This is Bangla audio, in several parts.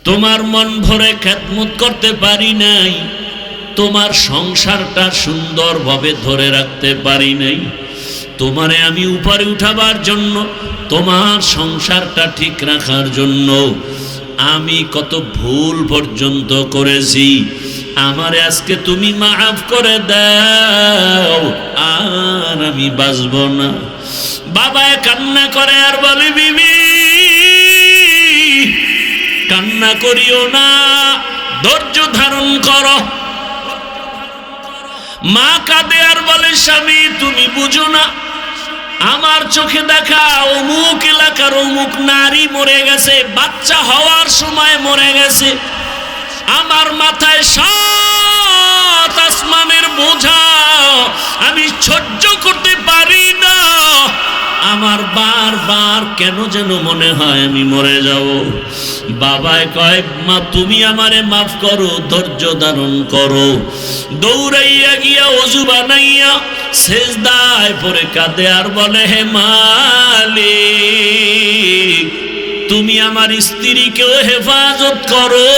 তোমার মন ভরে খেদমত করতে পারি নাই, তোমার সংসারটা সুন্দরভাবে ধরে রাখতে পারি নাই। তোমারে আমি উপরে উঠাবার জন্য, তোমার সংসারটা ঠিক রাখার জন্য আমি কত ভুল পর্যন্ত করেছি। আমারে আজকে তুমি মাফ করে দাও, আর আমি বাঁচব না। বাবায় কান্না করে আর বলে, বিবি কান্না করিও না, ধৈর্য ধারণ করো। মা কাঁদে আর বলে, স্বামী তুমি বুঝো না, আমার চোখে দেখা অমুক এলাকার অমুক নারী মরে গেছে, বাচ্চা হওয়ার সময় মরে গেছে। আমার মাথায় 7 আসমানের বোঝা, আমি সহ্য করতে পারি না। আমার বারবার কেন যেন মনে হয় আমি মরে যাব। বাবায় কয়, মা তুমি আমারে মাফ করো, ধৈর্য ধারণ করো। দৌড়াইয়া গিয়া ওযু বানাইয়া সেজদায় পড়ে কাঁদে আর বলে, হে মালিক তুমি আমার স্ত্রীকেও হেফাজত করো।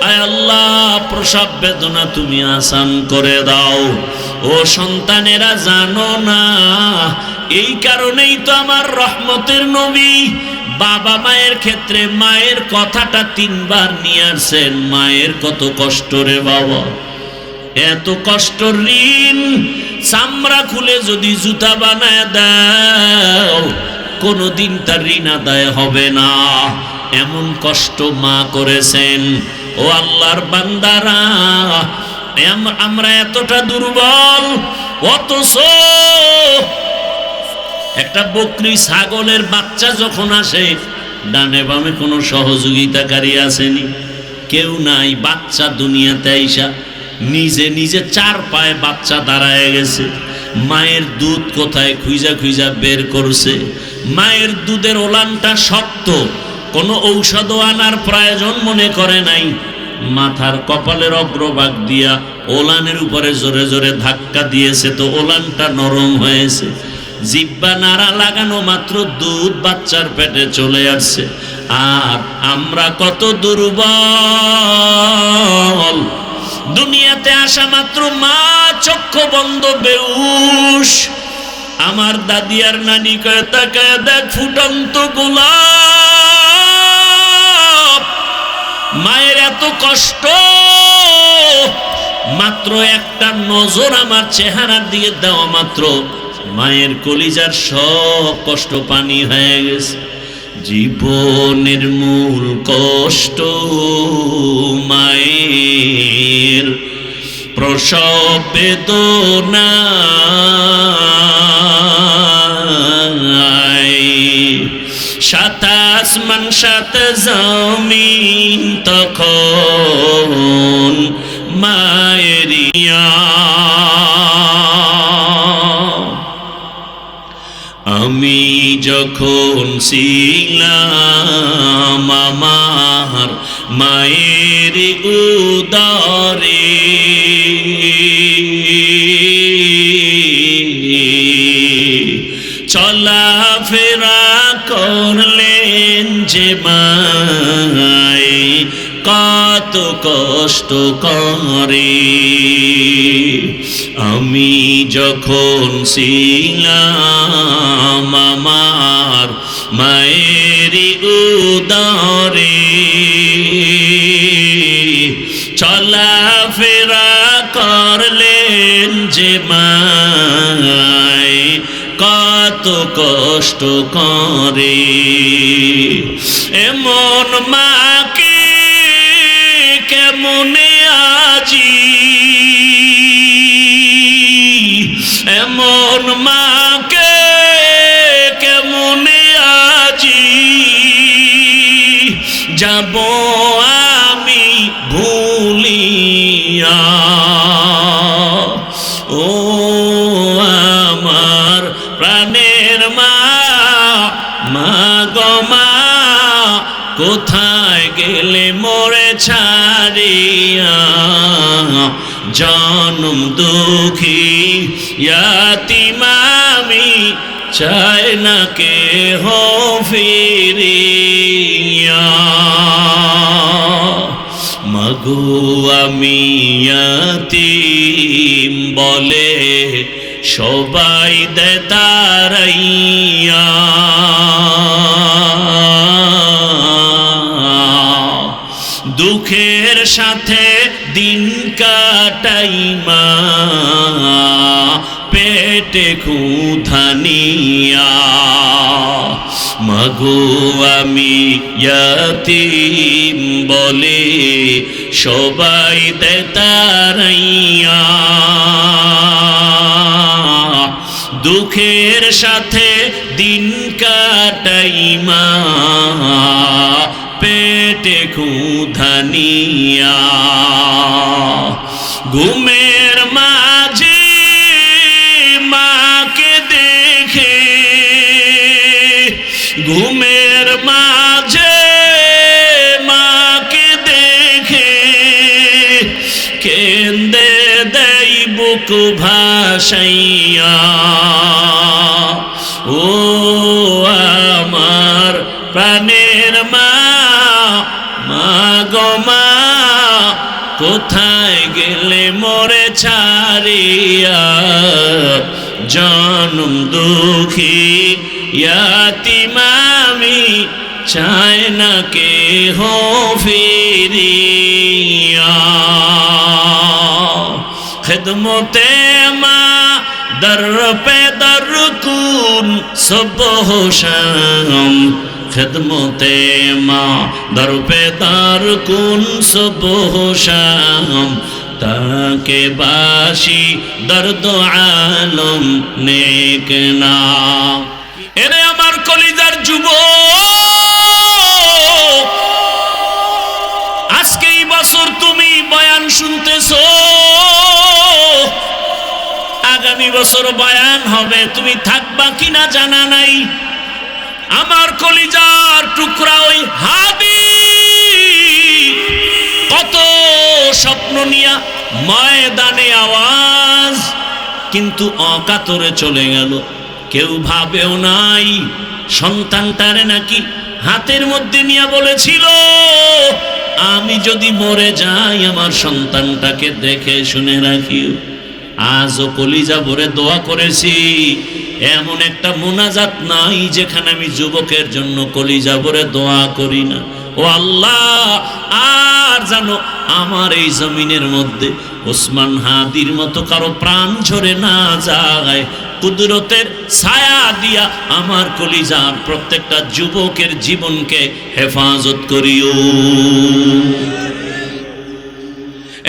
আয় আল্লাহ, প্রসব বেদনা তুমি আসান করে দাও। ও সন্তানেরা, জানো না, এই কারণেই তো আমার রহমতের নবী বাবা মায়ের ক্ষেত্রে মায়ের কথাটা 3 বার নিয়ে আসছেন। মায়ের কত কষ্ট রে বাবা, এত কষ্ট ঋণ চামড়া খুলে যদি জুতা বানায় দাও, কোনোদিন তার ঋণ আদায় হবে না। এমন কষ্ট মা করেছেন। ও আল্লাহর বান্দারা, আমরা এতটা দুর্বল, অথচ একটা বকরি ছাগলের বাচ্চা যখন আসে, ডানে বামে কোনো সহযোগিতাকারী আসেনি, কেউ নাই। বাচ্চা দুনিয়াতে আইসা নিজে নিজে 4 পায়ে বাচ্চা দাঁড়ায় গেছে। মায়ের দুধ কোথায় খুঁজা খুঁজা বের করছে। মায়ের দুধের ওলানটা শক্ত, কোনো ঔষধও আনার প্রয়োজন মনে করে নাই। মাথার কপালের অগ্রভাগ দিয়া ওলানের উপরে জোরে জোরে ধাক্কা দিয়েছে, তো ওলানটা নরম হয়েছে। জিব্বা নাড়া লাগানো মাত্র দুধ বাচ্চার পেটে চলে আসছে। আর আমরা কত দুর্বল, দুনিয়াতে আসা মাত্র মা চক্ষু বন্ধ বেহুশ। আমার দাদি আর নানি কয়ে, তাকায় দেখ ফুটন্ত গোলাপ। মায়ের এত কষ্ট, মাত্র একটা নজর আমার চেহারার দিকে দেওয়া মাত্র মায়ের কলিজার সব কষ্ট পানি হয়ে গেছে। জীবনের মূল কষ্ট মায়ের, প্রসব বেদনা। 7 আসমান 7 জমিন তখন মায়েরিয়া। আমি যখন ছিলাম আমার মায়ের উদরে, চলাফেরা করলেন যে মায়ে, কত কষ্ট করে। আমি যখন ছিলাম আমার মায়ের উদরে, চলাফেরা করলেন যে মায়ে, কত কষ্ট করে। এমন মাকে কেমনে আজি, এমন মাকে কেমনে আজি যাব আমি ভুলিয়া। ও আমার প্রাণের মা, মা গো মা, কোথায় গেলে মোরে ছাড়িয়া। জনম দুঃখী ইয়াতীম আমি, চাই না কে হো ফিরিয়া। মাগো আমি ইয়াতীম বলে সবাই দেয় তাড়াইয়া, দুঃখের সাথে দিন কাটাই মা পেটে ক্ষুধা নিয়া। মাগো আমি ইয়াতীম বলে সবাই দেয় তাড়াইয়া, দুঃখের সাথে দিন কাটাই মা পেটে ক্ষুধা নিয়া। ঘুমের মাঝে মাকে দেখে, ঘুমের মাঝে মাকে দেখে কেন্দে দেই বুক ভাসাইয়া। ও আমার প্রাণের মা, মা গো মা কোথায় গেলে মোরে ছাড়িয়া, জনম দুঃখী ইয়াতীম আমি চাই না কেহ ফিরিয়া। খিদমতে মা দর পে দর কুন সুবহ শাম, খিদমতে মা দর পে দর কুন সুবহ শাম, তাকে বাসি দর্দ আলম নেক নাম। এরে আমার কলিজার যুবক, আজকে এই বছর তুমি বয়ান শুনতেছো, আগামী বছর বয়ান হবে, তুমি থাকবা কিনা জানা নাই। আমার কলিজার টুকরা ওই হাদি কত স্বপ্ন নিয়া ময়দানে আওয়াজ, কিন্তু অকাতরে চলে গেল। কেউ ভাবেও নাই সন্তানটারে নাকি হাতের মধ্যে নিয়ে বলেছিল, আমি যদি মরে যাই আমার সন্তানটাকে দেখে শুনে রাখিও। আজও কলিজা ভরে দোয়া করেছি, এমন একটা মোনাজাত নাই যেখানে আমি যুবকের জন্য কলিজা ভরে দোয়া করি না। ও আল্লাহ, আর জানো আমার এই জমিনের মধ্যে ওসমান হাদির মতো কারো প্রাণ ঝরে না যায়, কুদরতের ছায়া দিয়া আমার কলিজার প্রত্যেকটা যুবকের জীবনকে হেফাজত করিও।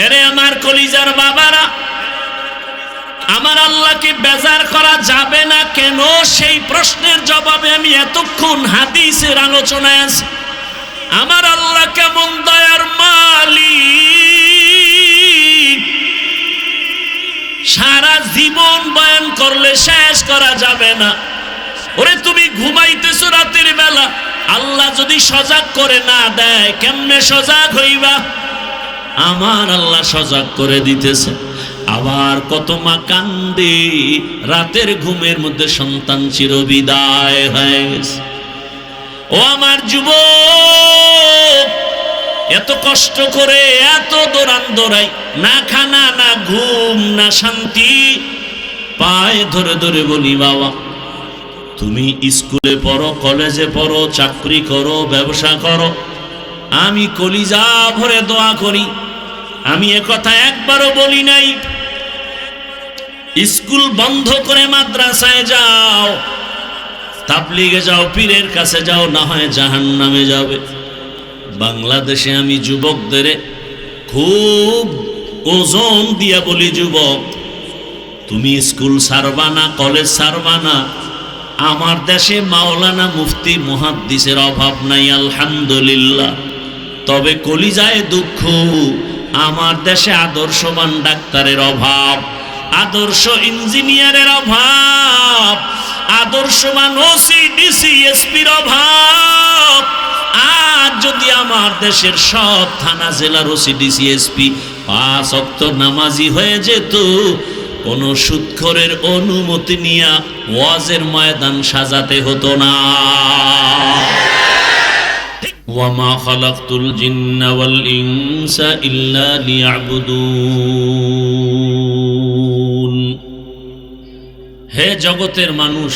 এরে আমার কলিজার বাবারা, আমার আল্লাহকে বেজার করা যাবে না কেন, সেই প্রশ্নের জবাবে আমি এতক্ষণ হাদিসের আলোচনায় আছি। আমার আল্লাহ কেমন দয়ার মালিক, সারা জীবন বয়ান করলে শেষ করা যাবে না। ওরে তুমি ঘুমাইতেছো রাতের বেলা, আল্লাহ যদি সজাগ করে না দেয় কেমনে সজাগ হইবা? আমার আল্লাহ সজাগ করে দিতেছে। আবার কত মা কান্দে, রাতের ঘুমের মধ্যে সন্তান চিরবিদায় হয়ে গেছে। ও আমার যুবক, এত কষ্ট করে এত দৌড়ান দৌড়াই, না খানা না ঘুম না শান্তি, পায়ে ধরে ধরে বলি বাবা তুমি স্কুলে পড়ো, কলেজে পড়ো, চাকরি করো, ব্যবসা করো, আমি কলিজা ভরে দোয়া করি। আমি একথা একবারও বলি নাই স্কুল বন্ধ করে মাদ্রাসায় যাও, তাবলিগে যাও, পীরের কাছে যাও, না হয় জাহান্নামে যাবে। বাংলাদেশে আমি যুবকদের খুব ওজন দিয়া বলি, যুবক তুমি স্কুল ছাড়বা না, কলেজ ছাড়বা না। আমার দেশে মাওলানা মুফতি মুহাদ্দিসের অভাব নাই আলহামদুলিল্লাহ, তবে কলিজায় দুঃখ, আমার দেশে আদর্শবান ডাক্তারের অভাব, আদর্শ ইঞ্জিনিয়ারের অভাব, আদর্শবান ওসি ডিসি এসপির অভাব। আর যদি আমার দেশের সব থানা জেলার ওসি ডিসি এসপি 5 ওয়াক্ত নামাজি হয়ে যেত, কোন সুদখোরের অনুমতি নিয়ে ওয়াজের ময়দান সাজাতে হতো না। ওয়ামা খালাকতুল জিন্না ওয়াল ইনসা ইল্লা লিয়াবুদুন। হে জগতের মানুষ,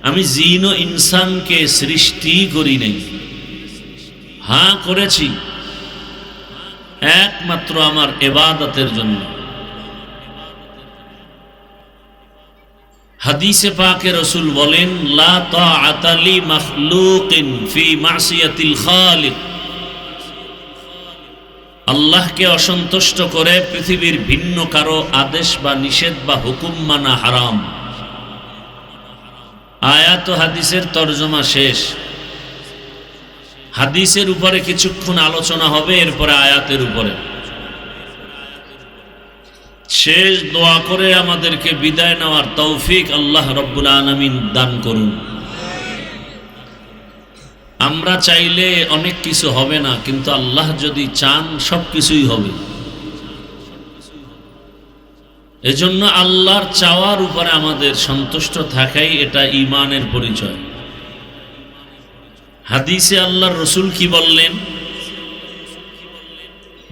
আমি জিন ও ইনসানকে সৃষ্টি করি নাই, হ্যাঁ করেছি একমাত্র আমার ইবাদতের জন্য। হাদিসে পাকে রাসূল বলেন, লা তাআতা লি মাখলুকিন ফি মাসিয়াতিল খালিক। আল্লাহকে অসন্তুষ্ট করে পৃথিবীর ভিন্ন কারো আদেশ বা নিষেধ বা হুকুম মানা হারাম। আয়াত ও হাদিসের তরজমা শেষ। হাদিসের উপরে কিছুক্ষণ আলোচনা হবে, এরপরে আয়াতের উপরে। শেষ দোয়া করে আমাদেরকে বিদায় নেওয়ার তৌফিক আল্লাহ রব্বুল আলামিন দান করুন। আমরা চাইলে অনেক কিছু হবে না, কিন্তু আল্লাহ যদি চান সব কিছুই হবে। এজন্য আল্লাহর চাওয়ার উপরে আমাদের সন্তুষ্ট থাকাই এটা ঈমানের পরিচয়। হাদিসে আল্লাহর রাসূল কি বললেন,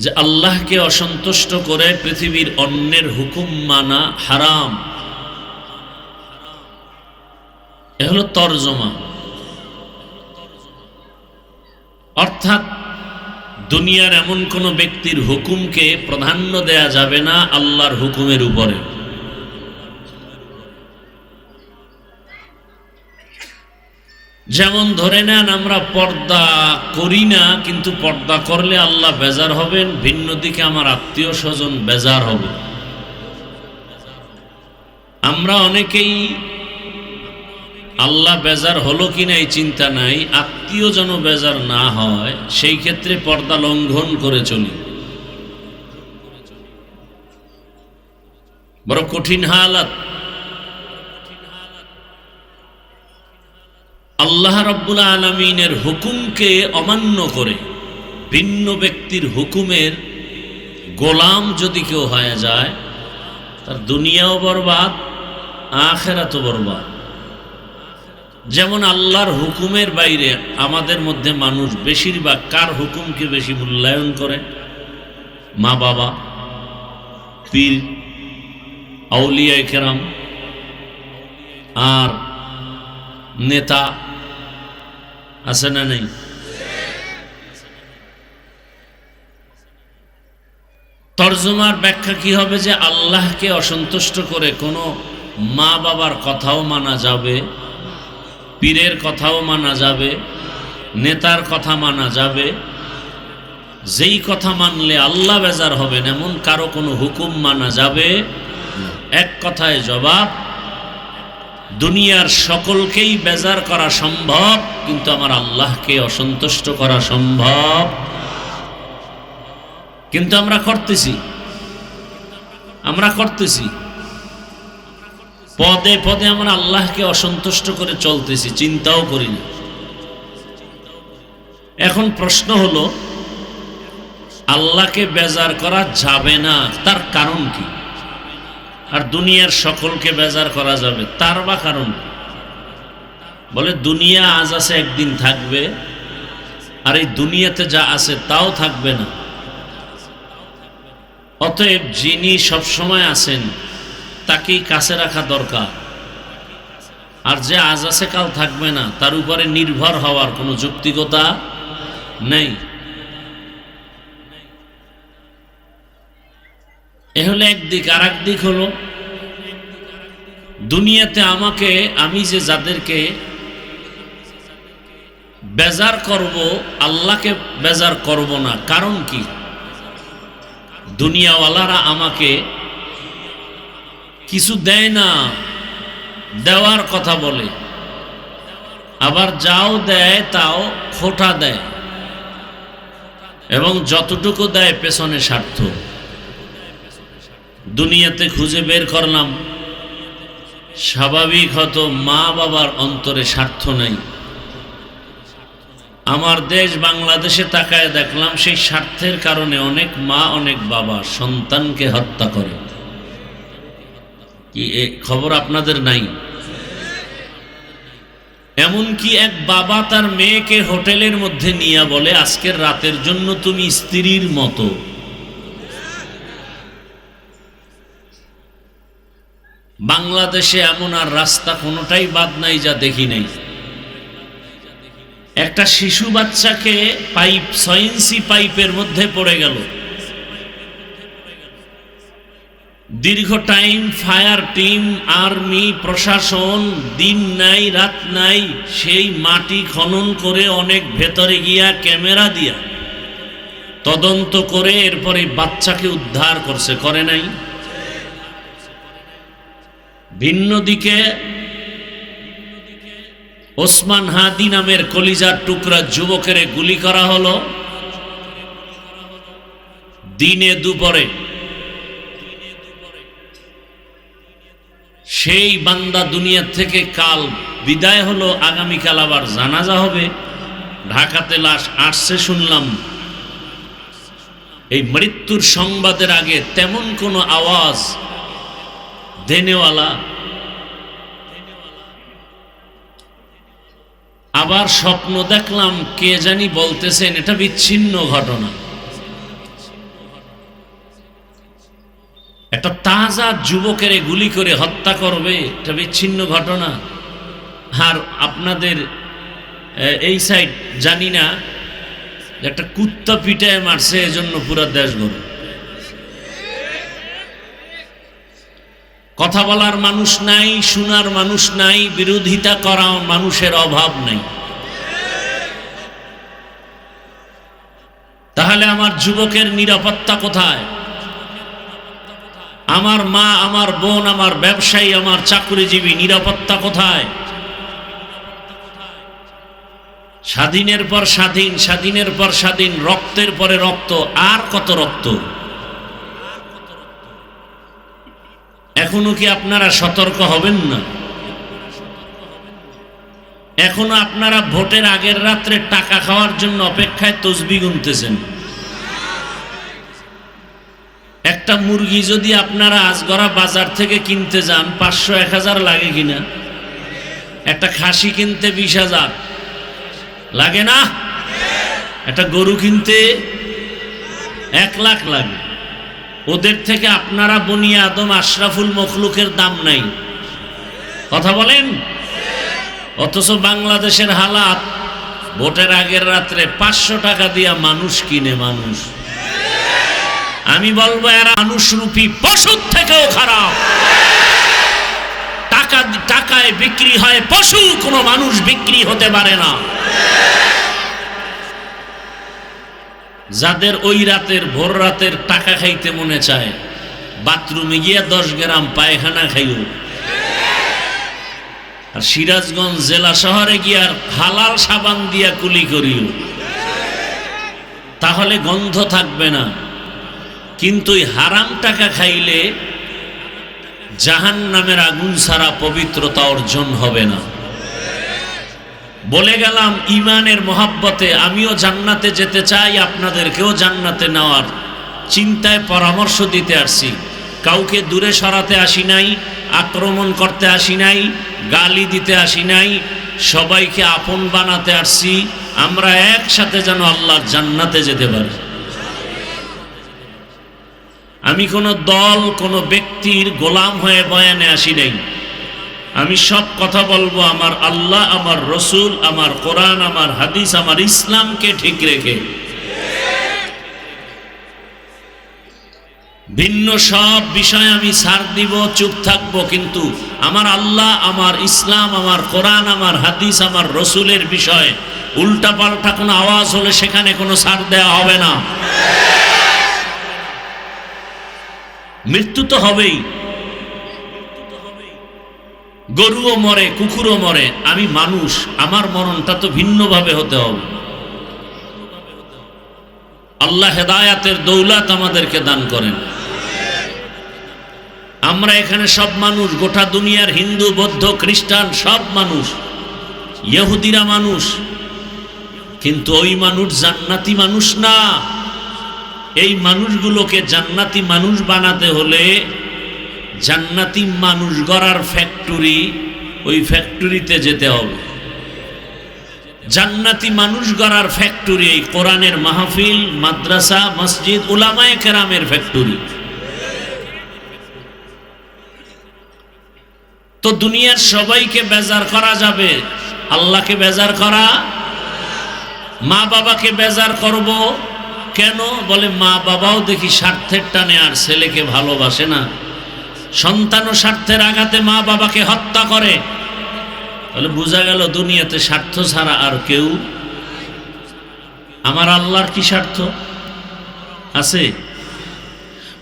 যে আল্লাহকে অসন্তুষ্ট করে পৃথিবীর অন্যের হুকুম মানা হারাম। এ হলো তরজমা। অর্থাৎ দুনিয়ার এমন কোন ব্যক্তির হুকুমকে প্রাধান্য দেয়া যাবে না আল্লাহর হুকুমের উপরে। যেমন ধরে নেন, আমরা পর্দা করি না, কিন্তু পর্দা করলে আল্লাহ বেজার হবেন, ভিন্ন দিকে আমার আত্মীয় স্বজন বেজার হবে। আমরা অনেকেই আল্লাহ বেজার হলো কিনা এই চিন্তা নাই, আত্মীয় যেন বেজার না হয় সেই ক্ষেত্রে পর্দা লঙ্ঘন করে চলি। বড় কঠিন হালাত। আল্লাহ রাব্বুল আলামিনের হুকুমকে অমান্য করে ভিন্ন ব্যক্তির হুকুমের গোলাম যদি কেউ হয়ে যায়, তার দুনিয়াও বরবাদ, আখিরাতও বরবাদ। যেমন আল্লাহর হুকুমের বাইরে আমাদের মধ্যে মানুষ বেশিরভাগ কার হুকুমকে বেশি মূল্যায়ন করে? মা বাবা, পীর, আউলিয়া কেরাম, আর নেতা আছে না নেই? তরজমার ব্যাখ্যা কি হবে, যে আল্লাহকে অসন্তুষ্ট করে কোনো মা বাবার কথাও মানা যাবে, পীরের কথাও মানা যাবে, নেতার কথা মানা যাবে। যেই কথা মানলে আল্লাহ বেজার হবেন এমন কারো কোনো হুকুম মানা যাবে। এক কথায় জবাব, দুনিয়ার সকলকেই বেজার করা সম্ভব, কিন্তু আমার আল্লাহকে অসন্তুষ্ট করা সম্ভব। কিন্তু আমরা করতেছি পদে পদে আমরা আল্লাহকে অসন্তুষ্ট করে চলতেছি, চিন্তাও করি না। এখন প্রশ্ন হলো, আল্লাহকে বেজার করা যাবে না, তার কারণ কি? আর দুনিয়ার সকলকে বেজার করা যাবে, তার বা কারণ? বলে দুনিয়া আজ আছে একদিন থাকবে, আর এই দুনিয়াতে যা আছে তাও থাকবে না। অতএব যিনি সবসময় আছেন তাকেই কাছে রাখা দরকার। আর যে আজ আছে কাল থাকবে না, তার উপরে নির্ভর হওয়ার কোনো যৌক্তিকতা নেই। এ হলো একদিক। আর একদিক হলো, দুনিয়াতে আমি যে যাদেরকে বেজার করব, আল্লাহকে বেজার করব না। কারণ কি? দুনিয়াওয়ালারা আমাকে কিছু দেয় না, দেওয়ার কথা বলে, আবার যাও দেয় তাও খোটা দেয়, এবং যতটুকু দেয় পেছনে স্বার্থ। দুনিয়াতে খুঁজে বের করলাম, স্বাভাবিক হতো মা বাবার অন্তরে স্বার্থ নাই। আমার দেশ বাংলাদেশে তাকায় দেখলাম, সেই স্বার্থের কারণে অনেক মা অনেক বাবা সন্তানকে হত্যা করে। কি এ খবর আপনাদের নাই? এমনকি এক বাবা তার মেয়েকে হোটেলের মধ্যে নিয়ে বলে, আজকের রাতের জন্য তুমি স্ত্রীর মতো। বাংলাদেশে এমন আর রাস্তা কোনোটাই বাদ নাই যা দেখি নাই। একটা শিশু বাচ্চাকে 6 ইঞ্চি পাইপের মধ্যে পড়ে গেল। দীর্ঘ টাইম ফায়ার টিম, আর্মি, প্রশাসন দিন নাই রাত নাই সেই মাটি খনন করে অনেক ভেতরে গিয়া ক্যামেরা দিয়া তদন্ত করে এরপরে বাচ্চাকে উদ্ধার করছে, করে নাই? ভিন্ন দিকে ওসমান হাদি নামের কলিজার টুকরা যুবকের গুলি করা হলো দিনে দুপুরে। সেই বান্দা দুনিয়া থেকে কাল বিদায় হলো, আগামীকাল আবার জানাজা হবে। ঢাকাতে লাশ আসছে শুনলাম। এই মৃত্যুর সংবাদের আগে তেমন কোনো আওয়াজ দেনেওয়ালা। আবার স্বপ্ন দেখলাম কে জানি বলতেছেন এটা বিচ্ছিন্ন ঘটনা। একটা তাজা যুবকের গুলি করে হত্যা করবে, এটা বিচ্ছিন্ন ঘটনা। আর আপনাদের এই সাইড জানি না, একটা কুত্তা পিটায় মারছে এজন্য পুরো দেশ গড়ে। কথা বলার মানুষ নাই, শোনার মানুষ নাই, বিরোধিতা করা মানুষের অভাব নাই। তাহলে আমার যুবকের নিরাপত্তা কোথায়? আমার মা, আমার বোন, আমার ব্যবসায়ী, আমার চাকরিজীবী নিরাপত্তা কোথায়? স্বাধীনের পর স্বাধীন, স্বাধীনের পর স্বাধীন, রক্তের পরে রক্ত, আর কত রক্ত? এখনো কি আপনারা সতর্ক হবেন না? এখনো আপনারা ভোটের আগের রাত্রে টাকা খাওয়ার জন্য অপেক্ষায় তসবিহ গুনতেছেন। একটা মুরগি যদি আপনারা আজগরা বাজার থেকে কিনতে যান 500-1000 লাগে কিনা? একটা খাসি কিনতে 20,000 লাগে না? একটা গরু কিনতে 1 লাখ লাগে। ওদের থেকে আপনারা বনি আদম আশরাফুল মখলুকের দাম নাই। কথা বলেন। অথচ বাংলাদেশের হালাত, ভোটের আগের রাত্রে 500 টাকা দিয়া মানুষ কিনে মানুষ। আমি বলবো এরা মানুষরূপী পশুর থেকেও খারাপ। টাকায় বিক্রি হয় পশু, কোনো মানুষ বিক্রি হতে পারে না। যাদের ওই রাতের ভোর রাতের টাকা খাইতে মনে চায়, বাথরুমে গিয়ে 10 গ্রাম পায়খানা খাইও। আর সিরাজগঞ্জ জেলা শহরে গিয়ে হালাল সাবান দিয়া কুলি করিও, তাহলে গন্ধ থাকবে না। কিন্তু এই হারাম টাকা খাইলে জাহান্নামের আগুন ছাড়া পবিত্রতা অর্জন হবে না। বলে গেলাম ঈমানের মহাব্বতে আমিও জান্নাতে যেতে চাই, আপনাদেরকেও জান্নাতে নেওয়ার চিন্তায় পরামর্শ দিতে আসছি। কাউকে দূরে সরাতে আসি নাই, আক্রমণ করতে আসি নাই, গালি দিতে আসি নাই, সবাইকে আপন বানাতে আসছি। আমরা একসাথে যেন আল্লাহর জান্নাতে যেতে পারি। আমি কোনো দল, কোনো ব্যক্তির গোলাম হয়ে বয়ানে আসি নাই। আমি সব কথা বলবো আমার আল্লাহ, আমার রসুল, আমার কোরআন, আমার হাদিস, আমার ইসলামকে ঠিক রেখে। ভিন্ন সব বিষয় আমি ছাড় দিব, চুপ থাকবো, কিন্তু আমার আল্লাহ, আমার ইসলাম, আমার কোরআন, আমার হাদিস, আমার রসুলের বিষয় উল্টা পাল্টা কোনো আওয়াজ হলে সেখানে কোনো ছাড় দেওয়া হবে না। মৃত্যু তো হবেই, গরুও মরে, কুকুরও মরে, আমি মানুষ, আমার মরণটা তো ভিন্নভাবে হতে হবে। আল্লাহ হেদায়াতের দৌলত আমাদেরকে দান করেন। আমরা এখানে সব মানুষ, গোটা দুনিয়ার হিন্দু, বৌদ্ধ, খ্রিস্টান সব মানুষ, ইহুদিরা মানুষ, কিন্তু ওই মানুষ জান্নাতি মানুষ না। এই মানুষগুলোকে জান্নাতি মানুষ বানাতে হলে জান্নাতি মানুষ গড়ার ফ্যাক্টরি, ওই ফ্যাক্টরিতে যেতে হবে। জান্নাতি মানুষ গড়ার ফ্যাক্টরি এই কোরআনের মাহফিল, মাদ্রাসা, মসজিদ, উলামায়ে কেরামের ফ্যাক্টরি। তো দুনিয়ার সবাইকে বেজার করা যাবে, আল্লাহকে বেজার করা, মা বাবাকে বেজার করব কেন? বলে মা বাবাও দেখি স্বার্থের টানে আর ছেলেকে ভালোবাসে না, সন্তানও স্বার্থের আঘাতে মা বাবাকে হত্যা করে। তাহলে বোঝা গেল দুনিয়াতে স্বার্থ ছাড়া আর কেউ। আমার আল্লাহর কি স্বার্থ আছে?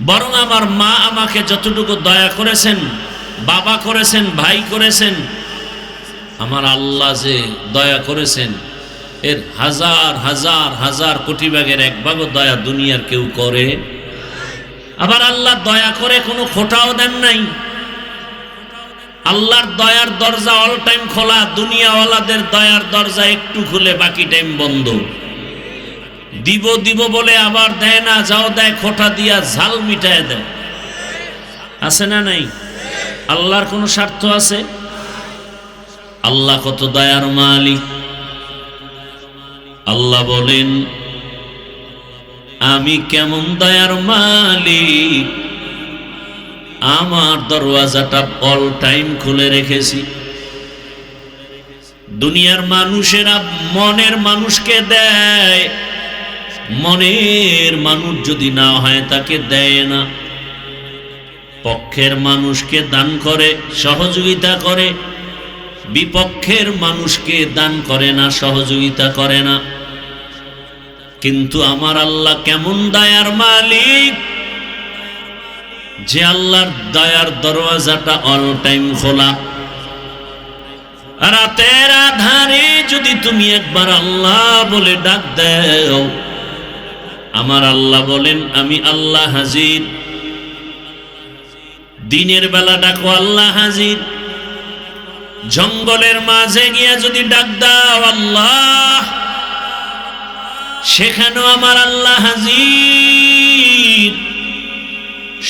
বরং আমার মা আমাকে যতটুকু দয়া করেছেন, বাবা করেছেন, ভাই করেছেন, আমার আল্লাহ যে দয়া করেছেন এর হাজার হাজার হাজার কোটি ভাগের এক ভাগও দয়া দুনিয়ার কেউ করে। আবার আল্লাহ দয়া করে কোনো খোঁটাও দেন নাই। আল্লাহর দয়ার দরজা অল টাইম খোলা, দুনিয়াওয়ালাদের দয়ার দরজা একটু খুলে বাকি টাইম বন্ধ। দিব দিব বলে আবার দেয় না, যাও দেয় খোঁটা দিয়া ঝাল মিটায় দেয়। আছে না নাই? আল্লাহর কোনো স্বার্থ আছে? আল্লাহ কত দয়ার মালিক। আল্লাহ বলেন আমি কেমন দয়ার মালিক, আমার দরওয়াজাটা অল টাইম খুলে রেখেছি। দুনিয়ার মানুষেরা মনের মানুষকে দেয়, মনের মানুষ যদি না হয় তাকে দেয় না। পক্ষের মানুষকে দান করে, সহযোগিতা করে, বিপক্ষের মানুষকে দান করে না, সহযোগিতা করে না। কিন্তু আমার আল্লাহ কেমন দয়ার মালিক যে আল্লাহর দয়ার দরওয়াজাটা অল টাইম খোলা। রাতের আধারে যদি তুমি একবার আল্লাহ বলে ডাক দাও, আমার আল্লাহ বলেন আমি আল্লাহ হাজির। দিনের বেলা ডাকো আল্লাহ হাজির। জঙ্গলের মাঝে গিয়া যদি ডাক দাও আল্লাহ, সেখানেও আমার আল্লাহ হাজির।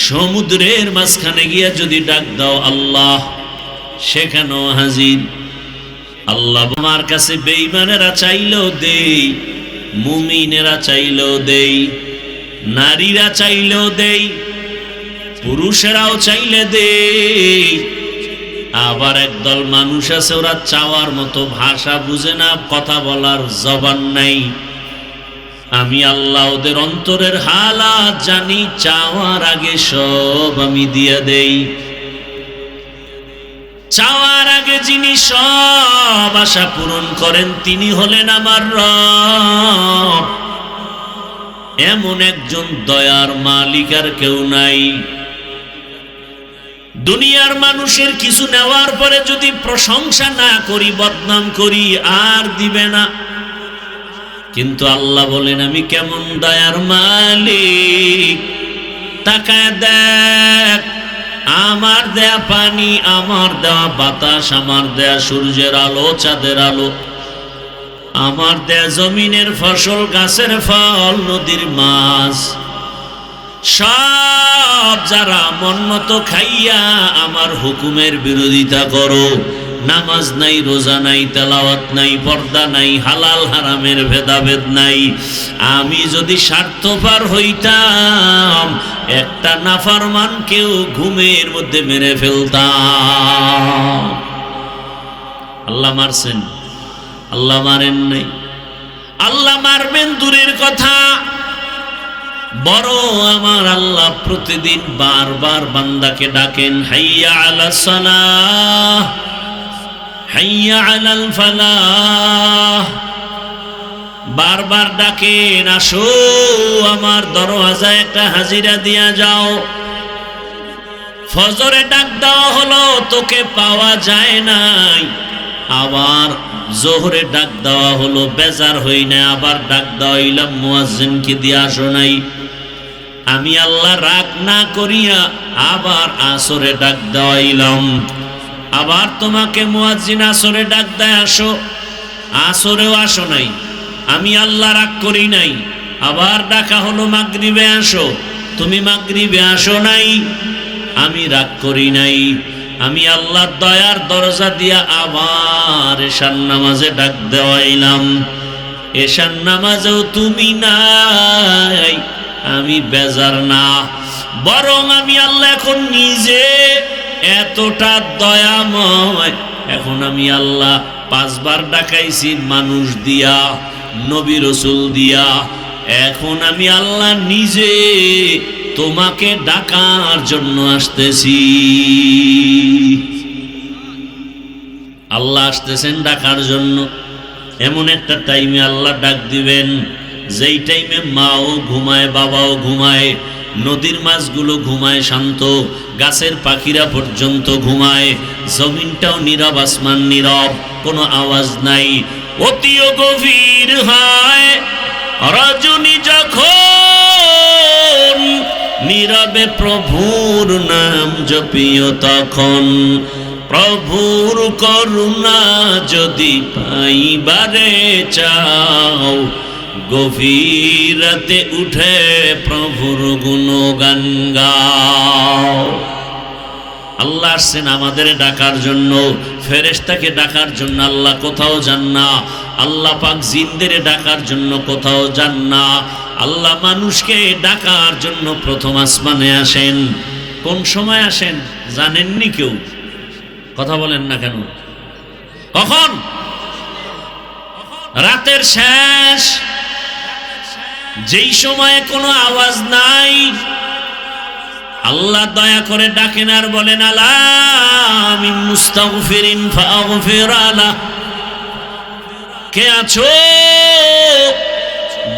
সমুদ্রের মাঝখানে গিয়া যদি ডাক দাও আল্লাহ, সেখানেও হাজির। আল্লাহ আমার কাছে বেঈমানেরা চাইলেও দেই, মুমিনেরা চাইলেও দেই, নারীরা চাইলেও দেই, পুরুষেরাও চাইলে দেই। আবার একদল মানুষ আছে ওরা চাওয়ার মতো ভাষা বুঝে না, কথা বলার জবান নাই। আমি আল্লাহ ওদের অন্তরের হালাত জানি, চাওয়ার আগে সব আমি দিয়ে দেই। চাওয়ার আগে যিনি সব আশা পূরণ করেন তিনি হলেন আমার রব। এমন একজন দয়ার মালিক আর কেউ নাই। দুনিয়ার মানুষের কিছু নেওয়ার পরে যদি প্রশংসা না করি, বদনাম করি, আর দিবে না। কিন্তু আল্লাহ বলেন আমি কেমন দয়ার মালিক, তাকায় দেখ আমার দেয়া পানি, আমার দেওয়া বাতাস, আমার দেয়া সূর্যের আলো, চাঁদের আলো, আমার দেয়া জমিনের ফসল, গাছের ফল, নদীর মাছ, সব যারা মন মতো খাইয়া আমার হুকুমের বিরোধিতা করো, নামাজ নাই, রোজা নাই, তেলাওয়াত নাই, পর্দা নাই, হালাল হারামের ভেদাভেদ নাই, আমি যদি স্বার্থপর হইতাম একটা নাফরমানকেও ঘুমের মধ্যে মেরে ফেলতাম। আল্লাহ মারছেন? আল্লাহ মারেন নাই। আল্লাহ মারবেন দূরের কথা, বড় আমার আল্লাহ প্রতিদিন বারবার বান্দাকে ডাকেন, হাইয়া আলাস সালাহ, হাইয়া আলাল ফালাহ। বারবার ডাকেন, আসো আমার দরওয়াজায় একটা হাজিরা দিয়া যাও। ফজরে ডাক দেওয়া হলো, তোকে পাওয়া যায় নাই। আবার জোহরে ডাক দেওয়া হলো, বেজার হই না, আবার ডাক দেওয়াইলাম মুয়াজ্জিনকে দিয়ে আসো নাই। আমি আল্লাহ রাগ না করিয়া আবার আসরে ডাক দেওয়াইলাম, আবার তোমাকে মুয়াজ্জিন আসরে ডাক দেয় আসো, আসরেও আসো নাই। আমি আল্লাহ রাগ করি নাই, আবার ডাকা হলো মাগরিবে আসো, তুমি মাগরিবে আসো নাই। আমি রাগ করি নাই, আমি আল্লাহর দয়ার দরজা দিয়া আবার এশার নামাজে ডাক দেওয়াইলাম, এশার নামাজেও তুমি নাই। আমি বেজার না, বরং আমি আল্লাহ এখন নিজে এতটা দয়াময়, এখন আমি আল্লাহ 5 বার ডাকাইছি মানুষ দিয়া, নবী রসুল দিয়া, এখন আমি আল্লাহ নিজে তোমাকে ডাকার জন্য আসতেছি। আল্লাহ আসতেছেন ডাকার জন্য। এমন একটা টাইমে আল্লাহ ডাক দিবেন যেই টাইমে মাও ঘুমায়, বাবাও ঘুমায়, নদীর মাছগুলো ঘুমায় শান্ত, গাছের পাখিরা পর্যন্ত ঘুমায়, জমিনটাও নীরব, আসমান নীরব, কোনো আওয়াজ নাই। অতিও গভীর হয় রজনী যখন, নীরবে প্রভুর নাম জপিও তখন। প্রভুর করুণা যদি পাইবারে চাও, গভীর রাতে উঠে প্রভুর গুণগান গাও। আল্লাহ আসছেন আমাদের ডাকার জন্য, ফেরেশতাকে ডাকার জন্য আল্লাহ কোথাও যান না, আল্লাহ পাক জিনদের ডাকার জন্য কোথাও যান না। আল্লাহ মানুষকে ডাকার জন্য প্রথম আসমানে আসেন। কোন সময় আসেন জানেননি কেউ? কথা বলেন না কেন? কখন? রাতের শেষ, যেই সময়ে কোনো আওয়াজ নাই, আল্লাহ দয়া করে ডাকেন আর বলেন, আলা মিন মুস্তাগফিরিন ফাগফির আলা। কে আছো?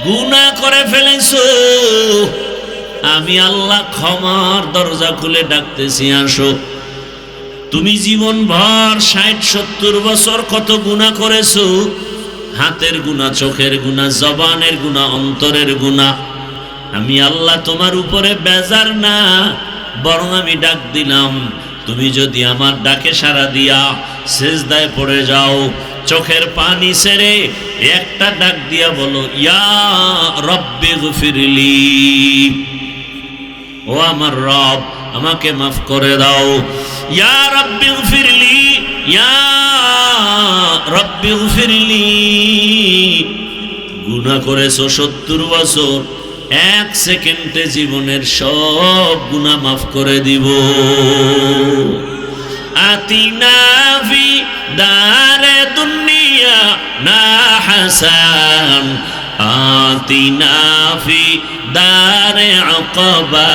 গুনাহ করে ফেলেছো, আমি আল্লাহ ক্ষমার দরজা খুলে ডাকতেছি, আসো। তুমি জীবন ভর 60-70 বছর কত গুনাহ করেছো, হাতের গুনাহ, চোখের গুনাহ, জবানের গুনাহ, অন্তরের গুনাহ। আমি আল্লাহ তোমার উপরে বেজার না, বরং আমি ডাক দিলাম, তুমি যদি আমার ডাকে সাড়া দিয়া সিজদায় পড়ে যাও, চোখের পানি ছেড়ে একটা ডাক দিয়া বলো, ইয়া রব্বি গফিরলি, ও আমার রব আমাকে মাফ করে দাও। ইয়া রব্বি গফিরলি, ইয়া রব্বি গফিরলি। গুনাহ করেছো 70 বছর, 1 সেকেন্ডে জীবনের সব গুনাহ মাফ করে দিব। আতিনা ফি দারে দুনিয়া না হাসান, আতিনা ফি দারে উকবা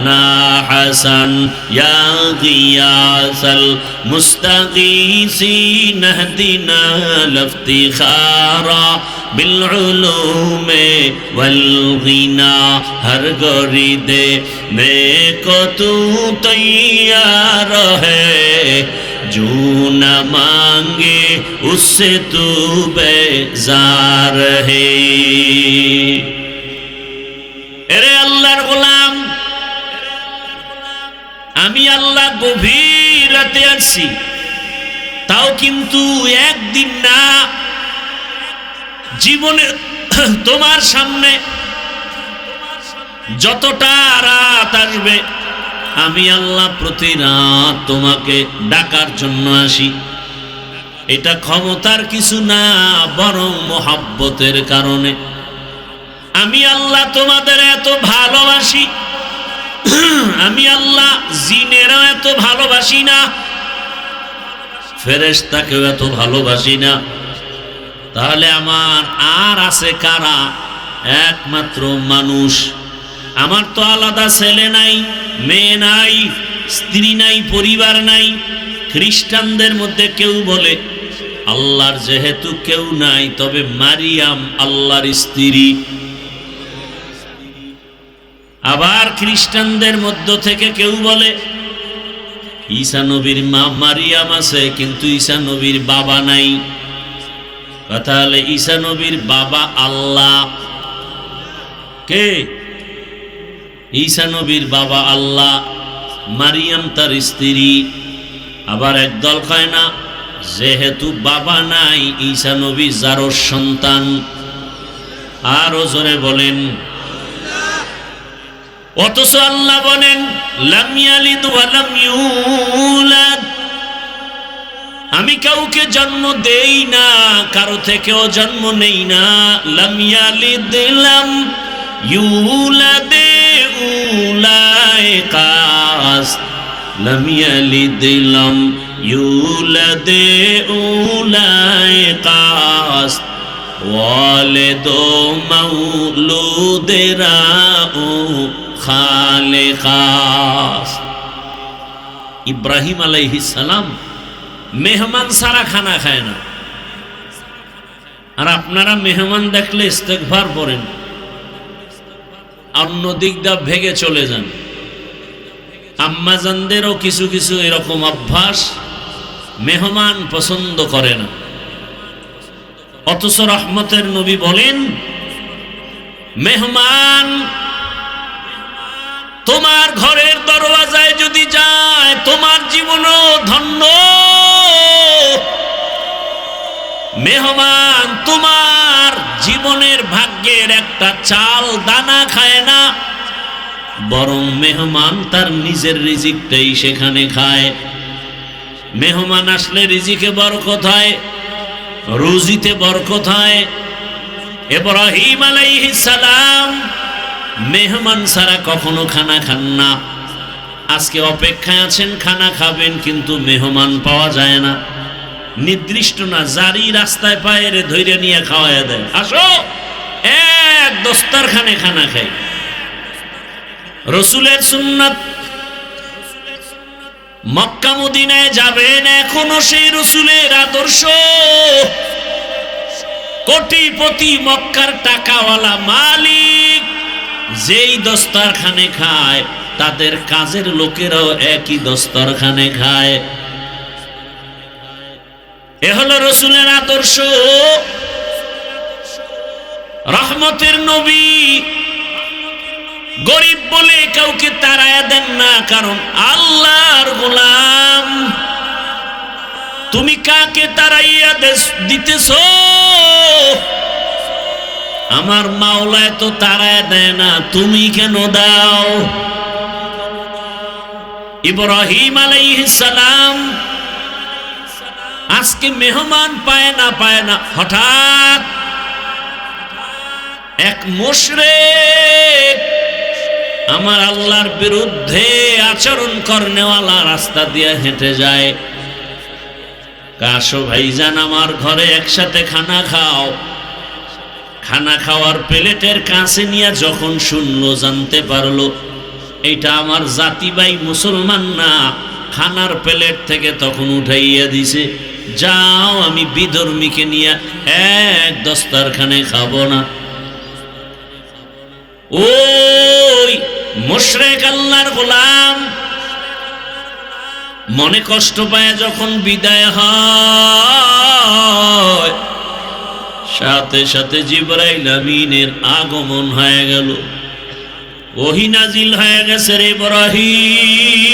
না হাসান, ইয়া গিয়াসাল মুস্তাগীসিন ইহদিনা লিফতিখারা বিল উলুমে ওয়াল গিনা। হর গরিদে নেকো তু তৈয়ার হ্যায়, जो न मांगे उससे तू बेजार है। এরে আল্লাহর গোলাম, আমি আল্লাহ গভীর রাতে আসছি, তাও কিন্তু একদিন না, জীবনে তোমার সামনে যতটা রাত আসবে, আমি আল্লাহ প্রতি রাত তোমাকে ডাকার জন্য আসি। এটা ক্ষমতার কিছু না, বরং মহব্বতের কারণে। আমি আল্লাহ তোমাদের এত ভালোবাসি, আমি আল্লাহ জিনেরও এত ভালোবাসি না, ফেরেশতাকেও এত ভালোবাসি না। তাহলে আমার আর আছে কারা? একমাত্র মানুষ। আমার তো আলাদা ছেলে নাই, মেয়ে নাই, স্ত্রী নাই, পরিবার নাই। খ্রিস্টানদের মধ্যে কেউ বলে আল্লাহর যেহেতু কেউ নাই, তবে মারিয়াম আল্লাহর স্ত্রী। আবার খ্রিস্টানদের মধ্য থেকে কেউ বলে ঈসা নবীর মা মারিয়াম আছে, কিন্তু ঈসা নবীর বাবা নাই। কথা হলে ঈসা নবীর বাবা আল্লাহ। কে? ঈসা নবীর বাবা আল্লাহ, মারিয়াম তার স্ত্রী। আবার একদল কয় না, যেহেতু বাবা নাই, ঈসা নবী যারও সন্তান। আরো জোরে বলেন। অথচ আল্লাহ বলেন লাম ইয়ালিদ ওয়া লাম ইউলাদ, আমি কাউকে জন্ম দেই না, কারো থেকেও জন্ম নেই না। লাম ইয়ালিদ লাম ইউলাদ উলাইকা লাম ইয়ালিদ লাম ইউলাদ উলাইকা ওয়ালিদ মাউলুদেরা খালেকাস। ইব্রাহিম আলাইহিস সালাম মেহমান সারা খানা খায় না, আর আপনারা মেহমান দেখলে ইস্তেগফার পড়েন, অন্য দিক দা ভেগে চলে যান। আম্মাজানদেরও কিছু কিছু এরকম অভ্যাস, মেহমান পছন্দ করে না। অথচ রহমতের নবী বলেন, মেহমান তোমার ঘরের দরওয়াজায় যদি যায় তোমার জীবনও ধন্য। মেহমান তোমার জীবনের ভাগ্যের একটা চাল দানা খায় না, বরং মেহমান তার নিজের রিজিকটাই সেখানে খায়। মেহমান আসলে রিজিকে বরকত হয়, রুজিতে বরকত হয়। ইব্রাহিম আলাইহিস সালাম মেহমান ছাড়া কখনো খানা খান না। আজকে অপেক্ষায় আছেন খানা খাবেন, কিন্তু মেহমান পাওয়া যায় না। নির্দিষ্ট না, জারি রাস্তায় পায়ের ধৈর্য নিয়ে খাওয়ায় দেয়, আসো এক দস্তরখানে খানা খাই। রসুলের সুন্নাত, মক্কা মদিনায় যাবেন, এখনো সেই রসুলের আদর্শ। কোটিপতি মক্কার টাকাওয়ালা মালিক যেই দস্তরখানে খায়, তাদের কাজের লোকেরাও একই দস্তরখানে খায়। এ হলো রসুলের আদর্শ। রহমতের নবী গরিব বলে কাউকে তাড়ায়া দেন না, কারণ আল্লাহর গোলাম। তুমি কাকে তাড়াইয়া দিতেছ? আমার মাওলা তো তাড়ায়া দেয় না, তুমি কেন দাও? ইব্রাহিম আলাইহিস সালাম আজকে মেহমান পায় না, হঠাৎ এক মুশরিক আমার আল্লাহর বিরুদ্ধে আচরণ করনেওয়ালা রাস্তা দিয়ে হেঁটে যায়। কাশো ভাইজান আমার ঘরে একসাথে খানা খাও। খানা খাওয়ার প্লেটের কাছে নিয়ে যখন শুনলো, জানতে পারলো এটা আমার জাতি ভাই মুসলমান না, খানার প্লেট থেকে তখন উঠাইয়া দিছে, যাও আমি বিধর্মীকে নিয়ে এক দস্তরখানে খাবো না। ওই মুশরিক আল্লাহর গোলাম মনে কষ্ট পায় যখন বিদায় হয়, সাথে সাথে জিবরাইল আমিনের আগমন হয়ে গেল, ওহী নাজিল হয়ে গেছে। রে ইব্রাহিম,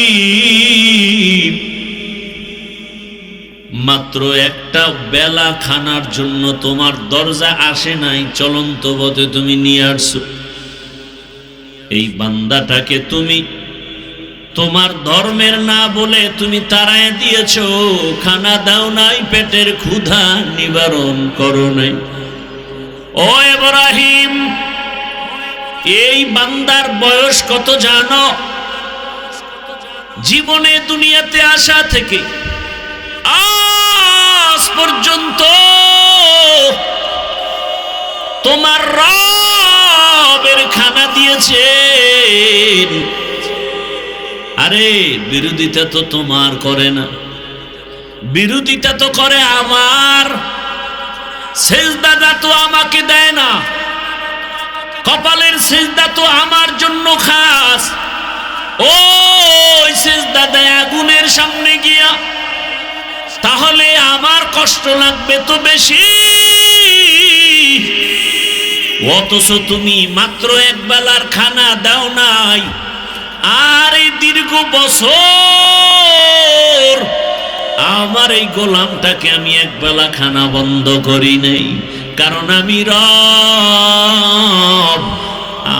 মাত্র একটা বেলা খানার জন্য তোমার দরজা আসে নাই, চলন্ত পথে তুমি নিয়ে আসছো। এই বান্দাটাকে তুমি তোমার ধর্মের না বলে তুমি তাড়ায় দিয়েছো, খানা দাও নাই, পেটের ক্ষুধা নিবারণ করো নাই। ও ইব্রাহিম, এই বান্দার বয়স কত জানো? জীবনে দুনিয়াতে আসা থেকে আজ পর্যন্ত তোমার রবের খানা দিয়েছেন। আরে বিরোধিতা তো তোমার করে না, বিরোধিতা তো করে আমার। সেজদা তো আমাকে দেয় না, কপালের সেজদা তো আমার জন্য খাস। ওই সেজদা দেয় আগুনের সামনে গিয়া, তাহলে আমার কষ্ট লাগবে তো বেশি। অথচ তুমি মাত্র এক বেলার খানা দাও নাই, আর এই দীর্ঘ বছর আমার এই গোলামটাকে আমি এক বেলা খানা বন্ধ করি নাই, কারণ আমি রব,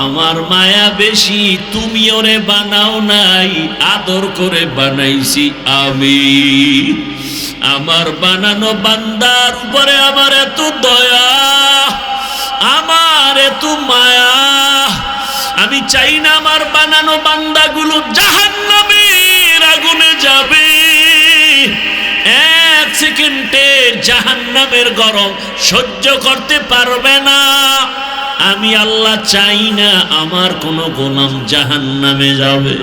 আমার মায়া বেশি। তুমি ওরে বানাও নাই, আদর করে বানাইছি আমি। আমার বানানো বান্দার উপরে আমার এত দয়া, আমার এত মায়া, আমি চাই না আমার বানানো বান্দাগুলো জাহান্নামের আগুনে যাবে। এক সেকেন্ডের জাহান্নামের গরম সহ্য করতে পারবে না। আমি আল্লাহ চাই না আমার কোন গোলাম জাহান্নামে যাবে।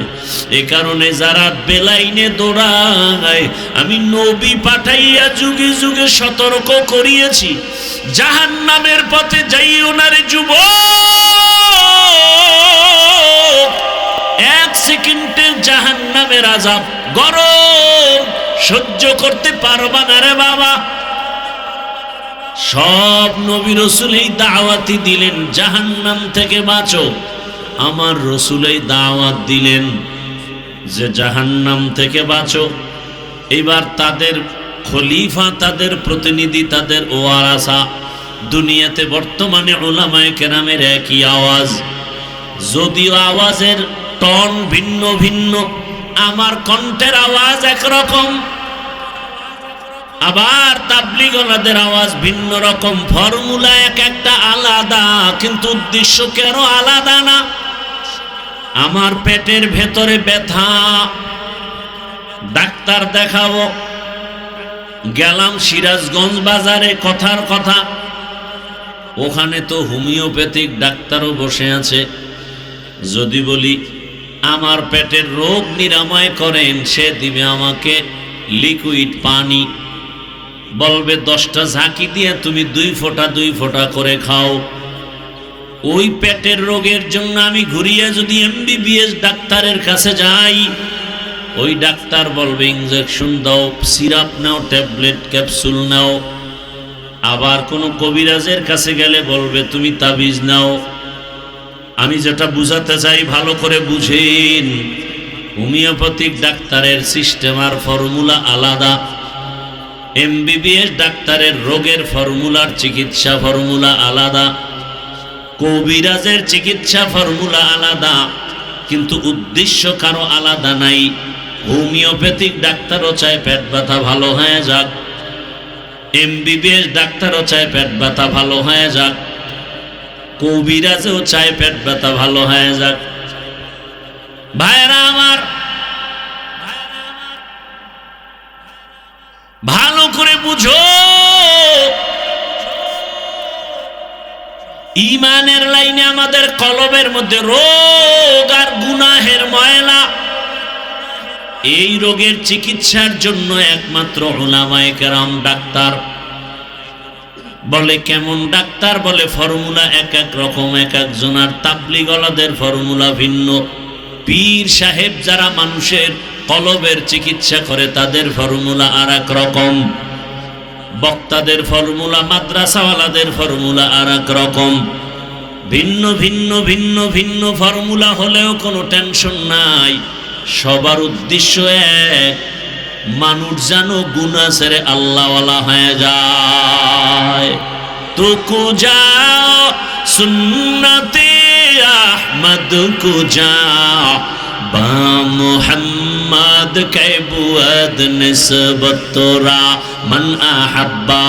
এ কারণে যারা বেলাইনে দৌড়ায়, আমি নবী পাঠাইয়া যুগে যুগে সতর্ক করিয়েছি, জাহান্নামের পথে যাইও না রে যুবক। এক সেকেন্ডের জাহান্নামের আযাব গরম সহ্য করতে পারবা না রে বাবা। সব নবী রাসূল এই দাওয়াতই দিলেন জাহান্নাম থেকে বাঁচো। আমার রাসূল এই দাওয়াত দিলেন যে জাহান্নাম থেকে বাঁচো। এবার তাদের খলিফা, তাদের প্রতিনিধি, তাদের ওয়ারাসা, দুনিয়াতে বর্তমানে উলামায়ে কেরামের একই আওয়াজ, যদিও আওয়াজের টন ভিন্ন ভিন্ন, আমার কণ্ঠের আওয়াজ একরকম, আবার তাবলীগওয়ালাদের আওয়াজ ভিন্ন রকম, ফর্মুলা এক একটা আলাদা, কিন্তু উদ্দেশ্য কেন আলাদা না? আমার পেটের ভেতরে ব্যথা, ডাক্তার দেখাবো, গেলাম সিরাজগঞ্জ বাজারে, কথার কথা, ওখানে তো হোমিওপ্যাথিক ডাক্তারও বসে আছে। যদি বলি আমার পেটের রোগ নিরাময় করেন, সে দিবে আমাকে লিকুইড পানি, বলবে 10টা ঝাঁকি দিয়ে তুমি 2 ফোঁটা করে খাও। ওই পেটের রোগের জন্য আমি ঘুরিয়ে যদি এমবিবিএস ডাক্তারের কাছে যাই, ওই ডাক্তার বলবে ইনজেকশন দাও, সিরাপ নাও, ট্যাবলেট ক্যাপসুল নাও। আবার কোনো কবিরাজের কাছে গেলে বলবে তুমি তাবিজ নাও। আমি যেটা বুঝাতে চাই ভালো করে বুঝেন, হোমিওপ্যাথিক ডাক্তারের সিস্টেম আর ফর্মুলা আলাদা, এমবিবিএস ডাক্তারের রোগের ফর্মুলার চিকিৎসা ফর্মুলা আলাদা, কবিরাজের চিকিৎসা ফর্মুলা আলাদা, কিন্তু উদ্দেশ্য কারো আলাদা নাই। হোমিওপ্যাথিক ডাক্তারও চায় পেট ব্যথা ভালো হয়ে যাক, এমবিবিএস ডাক্তারও চায় পেট ব্যথা ভালো হয়ে যাক, কবিরাজও চায় পেট ব্যথা ভালো হয়ে যাক। ভাইরা আমার, ভালো করে বুঝো, ঈমানের লাইনে আমাদের কলবের মধ্যে রোগ আর গুনাহের ময়লা, এই রোগের চিকিৎসার জন্য একমাত্র উলামায়ে কেরাম ডাক্তার। বলে কেমন ডাক্তার? বলে ফর্মুলা এক এক রকম, এক একজনের। তাবলীগওয়ালাদের ফর্মুলা ভিন্ন, পীর সাহেব যারা মানুষের কলবের চিকিৎসা করে তাদের ফর্মুলা আর এক রকম, বক্তাদের ফর্মুলা, মাদ্রাসাওয়ালাদের ফর্মুলা আর এক রকম। ভিন্ন ভিন্ন ভিন্ন ভিন্ন ফর্মুলা হলেও কোনো টেনশন নাই, সবার উদ্দেশ্য এক, মানুষ যেন গুনাহ ছেড়ে আল্লাহওয়ালা হয়ে যায়। তো কুজা সুন্নতে আহমদ কুজা বা মুহাম্মদ কে বুয়াদ নিসবত তোরা মান আহাব্বা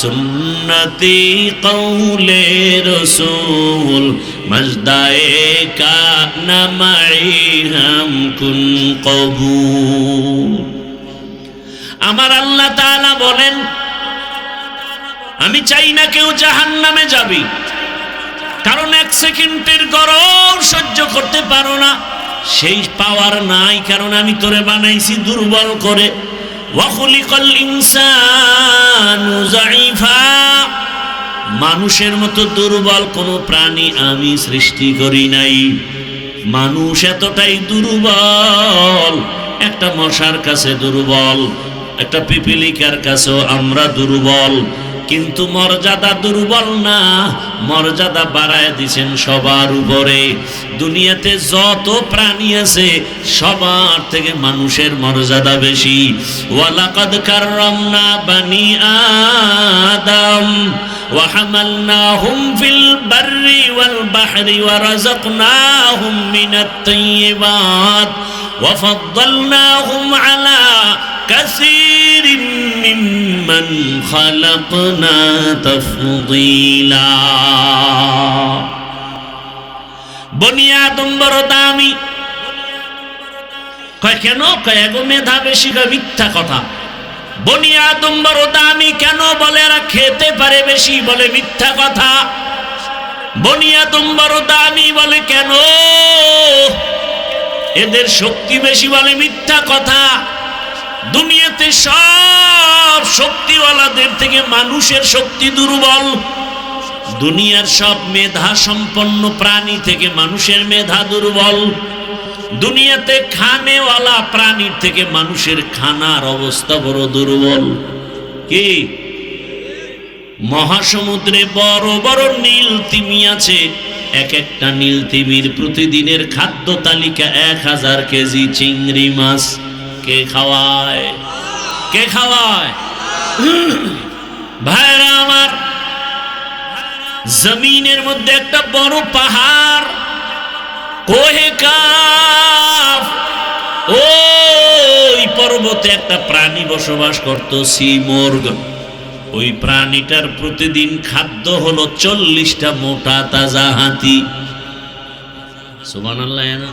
সুন্নতি কৌলে রসূল মজদায়ে কা নামাই হাম কুন কবুল। আমার আল্লাহ তাআলা বলেন, আমি চাই না কেউ জাহান্নামে যাবে, কারণ 1 সেকেন্ডের গরম সহ্য করতে পারো না, সেই পাওয়ার নাই, কারণ আমি তোরে বানাইছি দুর্বল করে। ওয়া খুলিকাল ইনসানু যায়ীফা, মানুষের মতো দুর্বল কোনো প্রাণী আমি সৃষ্টি করি নাই। মানুষ এতটাই দুর্বল, একটা মশার কাছে দুর্বল, একটা পিপিলিকার কাছেও আমরা দুর্বল, কিন্তু মর্যাদা দুর্বল না, মর্যাদা বাড়ায় দিয়েছেন সবার উপরে। দুনিয়াতে যত প্রাণী আছে সবার থেকে মানুষের মর্যাদা বেশি। ওয়ালাকাদ কাররামনা বানি আদম ওয়া হামালনাহুম ফিল বাররি ওয়াল বাহরি ওয়া রাযাকনাহুম মিনাত তাইয়্যিবাত ওয়া ফাদ্দালনাহুম আলা কাসীরিন মিম্মান খালাকনা তাফদীলা। বনি আদম বড় দামি। কয় কেন? কয় এগো মেধা বেশি। কয় মিথ্যা কথা। বনি আদম বড় দামি কেন? বলে এরা খেতে পারে বেশি। বলে মিথ্যা কথা। বনি আদম বড় দামি বলে কেন? এদের শক্তি বেশি। বলে মিথ্যা কথা। দুনিয়াতে সব শক্তিওয়ালাদের থেকে মানুষের শক্তি দুর্বল। দুনিয়ার সব মেধা সম্পন্ন প্রাণী থেকে মানুষের মেধা দুর্বল। দুনিয়াতে খানেওয়ালা প্রাণীর থেকে মানুষের খানার অবস্থা বড় দুর্বল। কি? মহাসমুদ্রে বড় বড় নীল তিমি আছে। এক একটা নীল তিমির প্রতিদিনের খাদ্য তালিকা 1000 কেজি চিংড়ি মাছ। কে খাওয়ায়? কে খাওয়ায়? ভাইরা আমার, জমিনের মধ্যে একটা বড় পাহাড়, কোহে কাফ, ওই পর্বতে একটা প্রাণী বসবাস করত, সিমর্গ। ওই প্রাণীটার প্রতিদিন খাদ্য হলো 40টা মোটা তাজা হাতি। সুবহানাল্লাহ। না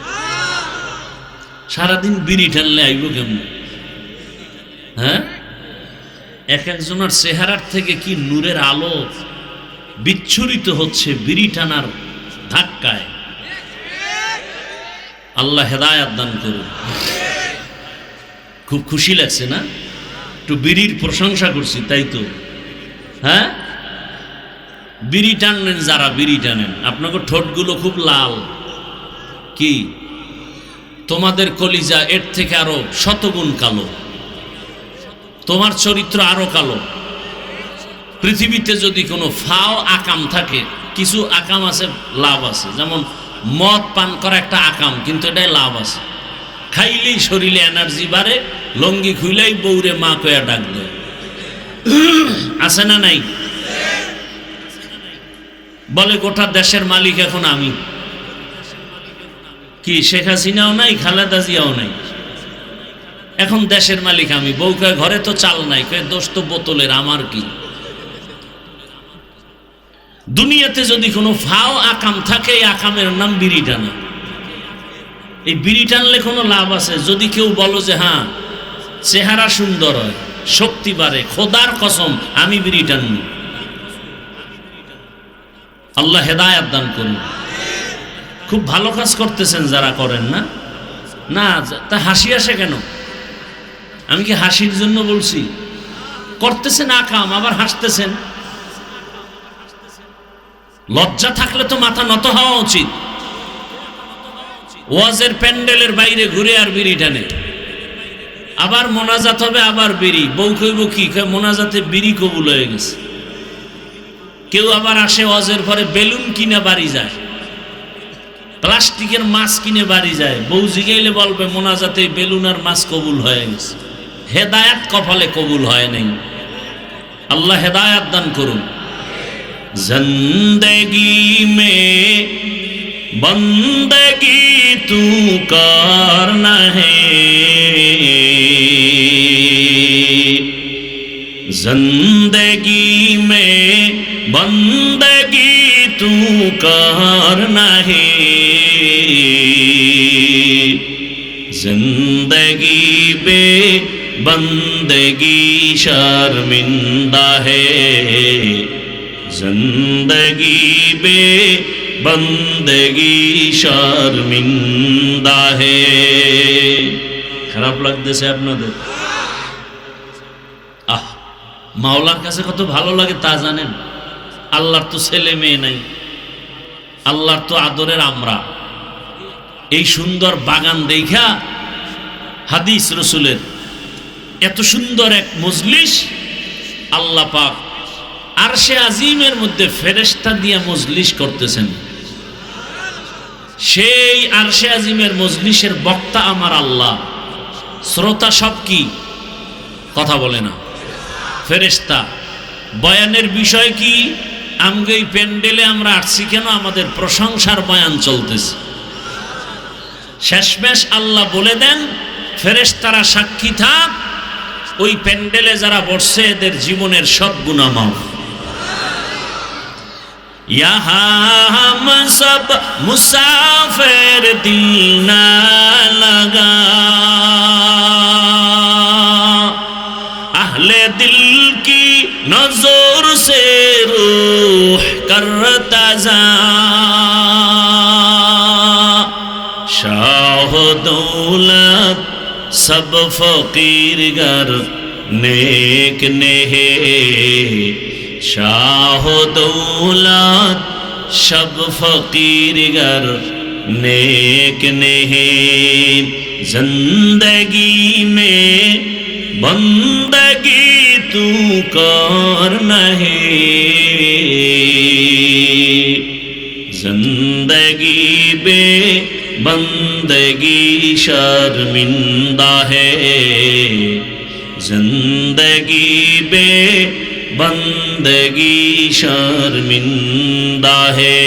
সারাদিন বিড়ি টানলে আইব কেমন? হ্যাঁ, এক একজনের চেহারার থেকে কি নূরের আলো বিচ্ছুরিত হচ্ছে বিড়ি টানার ধাক্কায়। আল্লাহ হেদায়াত দান করুন। খুব খুশি লাগছে না? একটু বিড়ির প্রশংসা করছি, তাই তো? হ্যাঁ, বিড়ি টানেন যারা, বিড়ি টানেন, আপনাকে ঠোঁটগুলো খুব লাল। কি? তোমাদের কলিজা এর থেকে আরো শতগুণ কালো। তোমার চরিত্র আরো কালো। পৃথিবীতে যদি কোনো ফাও আকাম থাকে, কিছু আকাম আছে, লাভ আছে। যেমন মদ পান করা একটা আকাম, কিন্তু এটাই লাভ আছে। খাইলেই শরীরে এনার্জি বাড়ে, লঙ্গি খুইলেই বউরে মা কয়া ডাক দেয়। আছে না নাই? বলে গোটা দেশের মালিক এখন আমি। কি শেখ হাসিনাও নাই, খালেদা জিয়াও নাই, এখন দেশের মালিক আমি। বউ কয় ঘরে তো চাল নাই, কয় দোষ তো বোতলের, আমার কি? দুনিয়াতে যদি কোনো ফাও আকাম থাকে, এই আকামের নাম বিড়ি টানা। এই বিড়ি টানলে কোনো লাভ আছে? যদি কেউ বলো যে হ্যাঁ চেহারা সুন্দর হয়, শক্তি বাড়ে, খোদার কসম আমি বিড়ি টানবো। আল্লাহ হেদায়াত দান করুন। খুব ভালো কাজ করতেছেন যারা করেন না। না তা হাসি আসে কেন? আমি কি হাসির জন্য বলছি? করতেছেন আকাম, আবার হাসতেছেন। লজ্জা থাকলে তো মাথা নত হওয়া উচিত। ওয়াজের প্যান্ডেলের বাইরে ঘুরে আর বিড়ি টানে, আবার মোনাজাত হবে, আবার বিড়ি। বউ কইব কি? মোনাজাতে বিড়ি কবুল হয়ে গেছে। কেউ আবার আসে ওয়াজের পরে বেলুন কিনে বাড়ি যায়, প্লাস্টিকের মাছ কিনে বাড়ি যায়। বউ জিগাইলে বলবে মোনাজাতে বেলুন আর মাছ কবুল হয়ে গেছে। হেদায়াত কপালে কবুল হয় নাই। আল্লাহ হেদায়াত দান করুন। জিন্দেগি মে বন্দগি তু করনা হে, जिंदगी में बंदगी तू करना है, जिंदगी बे बंदगी शर्मिंदा है, जिंदगी बे बंदगी शर्मिंदा है। খারাপ লাগতেছে আপনাদের? মাওলার কাছে কত ভালো লাগে তা জানেন? আল্লাহর তো ছেলে মেয়ে নাই, আল্লাহর তো আদরের আমরা। এই সুন্দর বাগান দেখা হাদিস রসুলের এত সুন্দর এক মজলিস আল্লাহ পাক আরশে আজিমের মধ্যে ফেরেশতা দিয়ে মজলিস করতেছেন। সেই আরশে আজিমের মজলিসের বক্তা আমার আল্লাহ, শ্রোতা সব কি? কথা বলে না, ফেরেশতা। বয়ানের বিষয় কি? আমগে এই প্যান্ডেলে আমরা আসছি কেন? আমাদের প্রশংসার বয়ান চলতেছে। শেষমেশ আল্লাহ বলে দেন ফেরেশতারা সাক্ষী থাক, ওই প্যান্ডেলে যারা বসছে এদের জীবনের সব গুনাহ মাফ। यहाँ हम सब मुसाफिर दिल ना लगा, अहले दिल की नजर से रूह करता जा, शाह दौलत सब फकीर गर नेक नेहे, शाह दौलत शब फकीर गर नेक नेहे, जिंदगी में बंदगी तू कर नहे, जिंदगी बे बंदगी शर्मिंदा है, जिंदगी बे बंदगी शर्मिंदा है,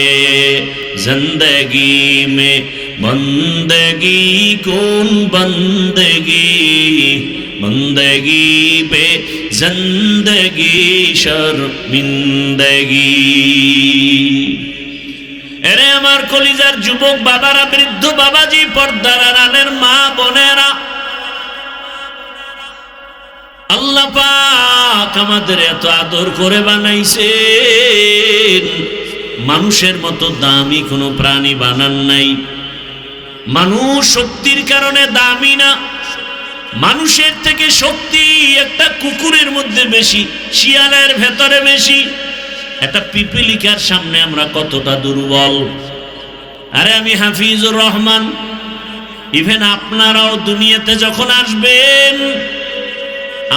जिंदगी में बंदगी कौन बंदगी, बंदगी पे जिंदगी शर्मिंदगी। এরে আমার কলিজার যুবক বাবারা, বৃদ্ধ বাবাজি, পর্দার আড়ালের মা বোনেরা, আল্লাহ পাক আমাদের এত আদর করে বানাইছেন, মানুষের মতো দামি কোনো প্রাণী বানান নাই। মানুষ শক্তির কারণে দামি না, মানুষের থেকে শক্তি একটা কুকুরের মধ্যে বেশি, শিয়ালের ভেতরে বেশি। একটা পিপিলিকার সামনে আমরা কতটা দুর্বল। আরে আমি হাফিজুর রহমান, ইভেন আপনারাও দুনিয়াতে যখন আসবেন,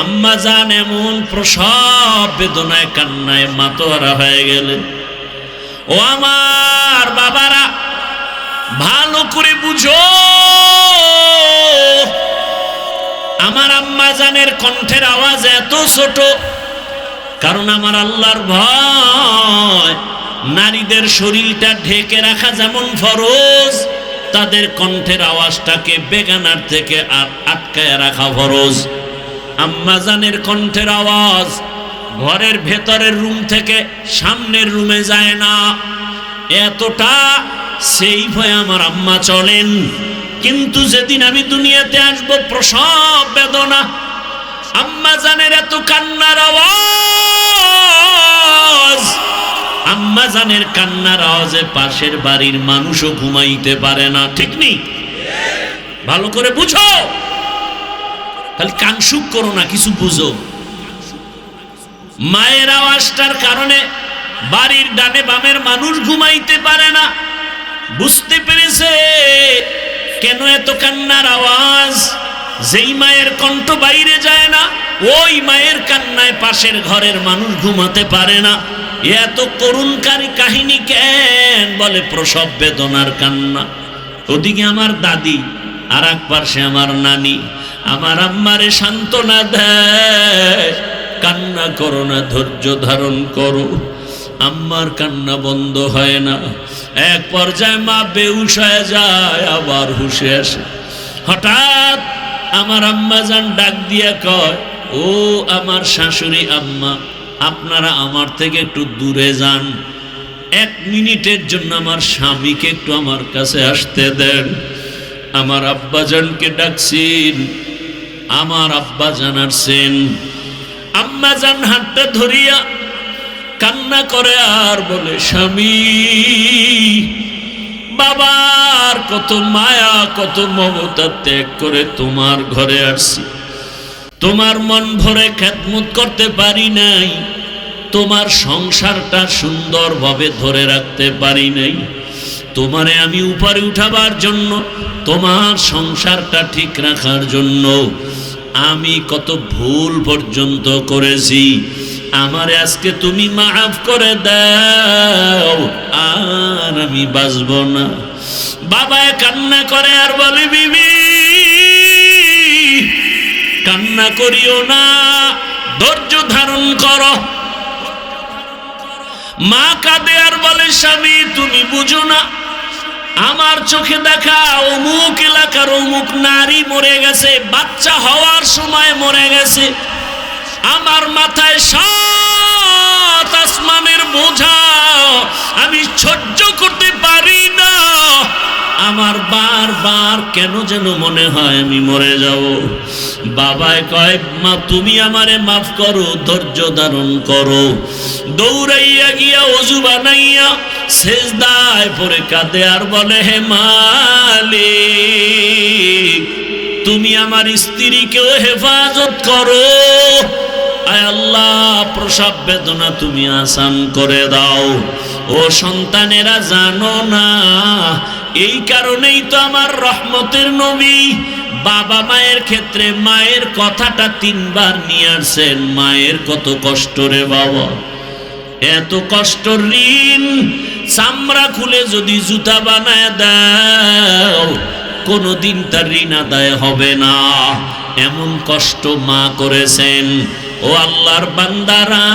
আম্মা জান এমন প্রসব বেদনায় কান্নায় মাতোয়ারা হয়ে গেলেন। ও আমার বাবারা, ভালো করে বুঝো, আমার আম্মা জানের কণ্ঠের আওয়াজ এত ছোট, কারণ আমার আল্লাহর ভয়। নারীদের শরীরটা ঢেকে রাখা যেমন ফরজ, তাদের কণ্ঠের আওয়াজটাকে বেগানার থেকে আটকায় রাখা ফরজ। আম্মা জানের কণ্ঠের আওয়াজ ঘরের ভেতরের রুম থেকে সামনের রুমে যায় না, এতটা সেই ভয়ে আমার আম্মা চলেন। কিন্তু যেদিন আমি দুনিয়াতে আসবো, প্রসব বেদনা, আম্মা জানের এত কান্নার আওয়াজ, আম্মা জানের কান্নার আওয়াজে পাশের বাড়ির মানুষও ঘুমাইতে পারে না। ঠিক নেই? ভালো করে বুঝো, খালি কানসুক করো না, কিছু বুঝো। মায়ের আওয়াজটার কারণে বাড়ির ডানে বামের মানুষ ঘুমাইতে পারে না। বুঝতে পেরেছে কেন এত কান্নার আওয়াজ? যেই মায়ের কণ্ঠ বাইরে যায় না, ওই মায়ের কান্নায় পাশের ঘরের মানুষ ঘুমাতে পারে না। এত করুণকারী কাহিনী কেন? বলে প্রসব বেদনার কান্না। ওদিকে আমার দাদি, আর এক পাশে আমার নানি আমার আম্মারে সান্ত্বনা দেয়, কান্না করো না, ধৈর্য ধারণ করো। আম্মার কান্না বন্ধ হয় না। এক পর্যায়ে মা বেহুশ হয়ে যায়, আবার হুশে আসে। হঠাৎ আমার আম্মা জান ডাক দিয়া কয়, ও আমার শাশুড়ি আম্মা, আপনারা আমার থেকে একটু দূরে যান, 1 মিনিটের জন্য আমার স্বামীকে একটু আমার কাছে আসতে দেন। আমার আব্বা জানকে ডাকছেন, আমার আব্বা জান আসছেন। আম্মা জান হাতটা ধরিয়া কান্না করে আর বলে, স্বামী, বাবার কত মায়া কত মমতা ত্যাগ করে তোমার ঘরে আসছি, তোমার মন ভরে খেদমত করতে পারি নাই, তোমার সংসারটা সুন্দরভাবে ধরে রাখতে পারি নাই। তোমারে আমি উপরে উঠাবার জন্য, তোমার সংসারটা ঠিক রাখার জন্য আমি কত ভুল পর্যন্ত করেছি। আমারে আজকে তুমি মাফ করে দাও, আর আমি বাঁচব না। বাবা কান্না করে আর বলে, বিবি কান্না করিও না, ধৈর্য ধারণ করো। মা কাঁদে আর বলে, স্বামী তুমি বুঝো না, আমার চোখে দেখা অমুক এলাকার অমুক নারী মরে গেছে, বাচ্চা হওয়ার সময় মরে গেছে। আমার মাথায় 7 আসমানের বোঝা, আমি সহ্য করতে পারি না। আমার বারবার কেন যেন মনে হয় আমি মরে যাব। বাবায় কয়, মা তুমি আমারে মাফ করো, ধৈর্য ধারণ করো। দৌড়াইয়া গিয়া ওযু বানাইয়া সেজদায় পড়ে কাঁদে আর বলে, হে মালিক, তুমি আমার স্ত্রীকেও হেফাজত করো। আয় আল্লাহ, প্রসব বেদনা তুমি আসান করে দাও। ও সন্তানেরা, জানো না, এই কারণেই তো আমার রহমতের নবী বাবা মায়ের ক্ষেত্রে মায়ের কথাটা 3 বার নিয়ে আসছেন। মায়ের কত কষ্ট রে বাবা, এত কষ্ট। ঋণ চামড়া খুলে যদি জুতা বানায় দাও, কোনোদিন তার ঋণ আদায় হবে না। এমন কষ্ট মা করেছেন। ও আল্লাহর বান্দারা,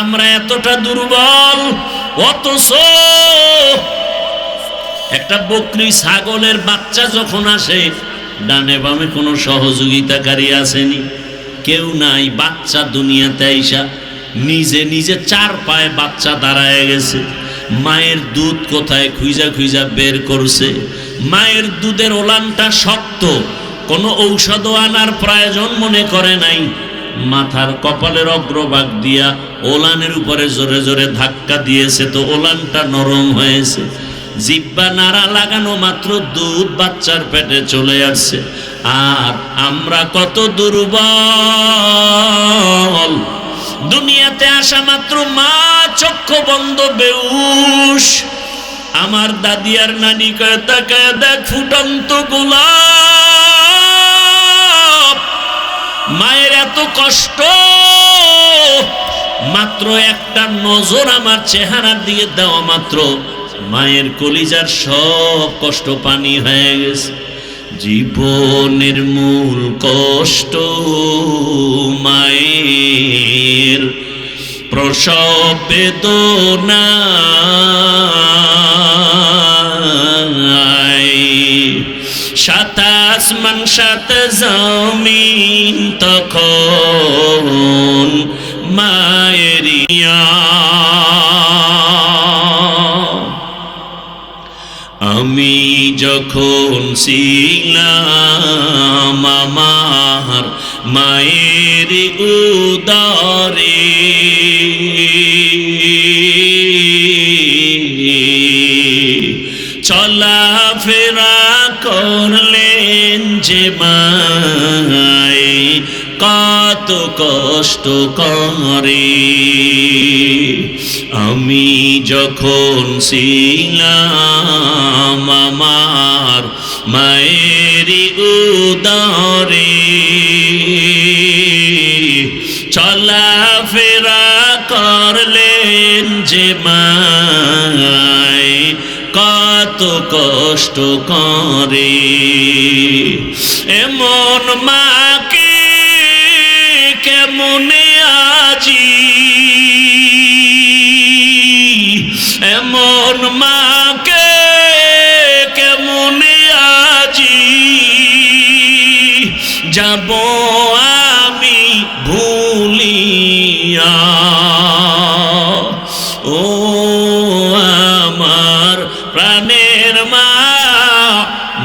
আমরা এতটা দুর্বল, অথচ একটা বকরি ছাগলের বাচ্চা যখন আসে, ডানে বামে কোনো সহযোগিতাকারী আসেনি, কেউ নাই। বাচ্চা দুনিয়াতে আইসা নিজে নিজে 4 পায়ে বাচ্চা দাঁড়ায় গেছে। মায়ের দুধ কোথায় খুঁজা খুঁজা বের করছে। মায়ের দুধের ওলানটা শক্ত, কোনো ঔষধও আনার প্রয়োজন মনে করে নাই। মাথার কপালের অগ্রভাগ দিয়া ওলানের উপরে জোরে জোরে ধাক্কা দিয়েছে, তো ওলানটা নরম হয়েছে। জিব্বা নাড়া লাগানো মাত্র দুধ বাচ্চার পেটে চলে আসছে। আর আমরা কত দুর্বল, দুনিয়াতে আসা মাত্র মা চক্ষু বন্ধ, বেউস। আমার দাদি আর নানি কয়ে, তাকায় দেখ ফুটন্ত গোলাপ। মায়ের এত কষ্ট, মাত্র একটা নজর আমার চেহারার দিকে দেওয়া মাত্র মায়ের কলিজার সব কষ্ট পানি হয়ে গেছে। জীবনের মূল কষ্ট মায়ের, প্রসব বেদনা। সাত আসমান সাত জমিন তখন মায়েরিয়া। আমি যখন ছিলাম আমার মায়ের উদরে, চলাফেরা করলেন যে মায়ে, কত কষ্ট করে। আমি যখন ছিলাম আমার মায়ের উদরে, চলাফেরা করলেন যে মায়ে, কত কষ্ট করে। এমন মাকে কেমনে আজি, এমন মাকে কেমনে আজি যাব আমি ভুলিয়া। ও আমার প্রাণের মা,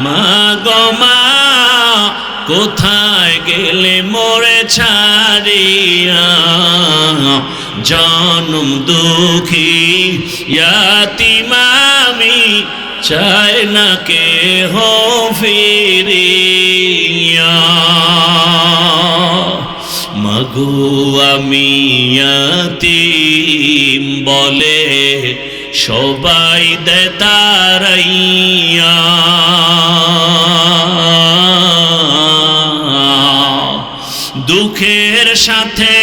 মা গো মা, কোথায় গেলে মোরে ছাড়িয়া। জনম দুঃখী ইয়াতীম আমি, চাই না কেহ ফিরিয়া। মাগো আমি ইয়াতীম বলে সবাই দেয় তাড়াইয়া। দুঃখের সাথে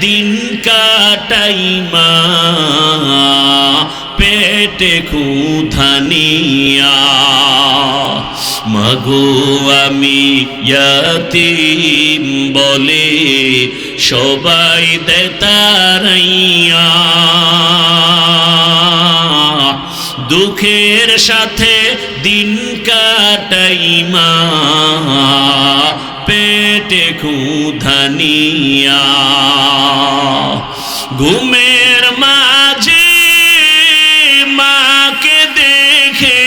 দিন কাটাই মা, পেটে ক্ষুধা নিয়া। মাগো আমি ইয়াতীম বলে সবাই দেয় তাড়াইয়া। দুঃখের সাথে দিন কাটাই মা, পেটে ক্ষুধা নিয়া। ঘুমের মাঝে মাকে দেখে,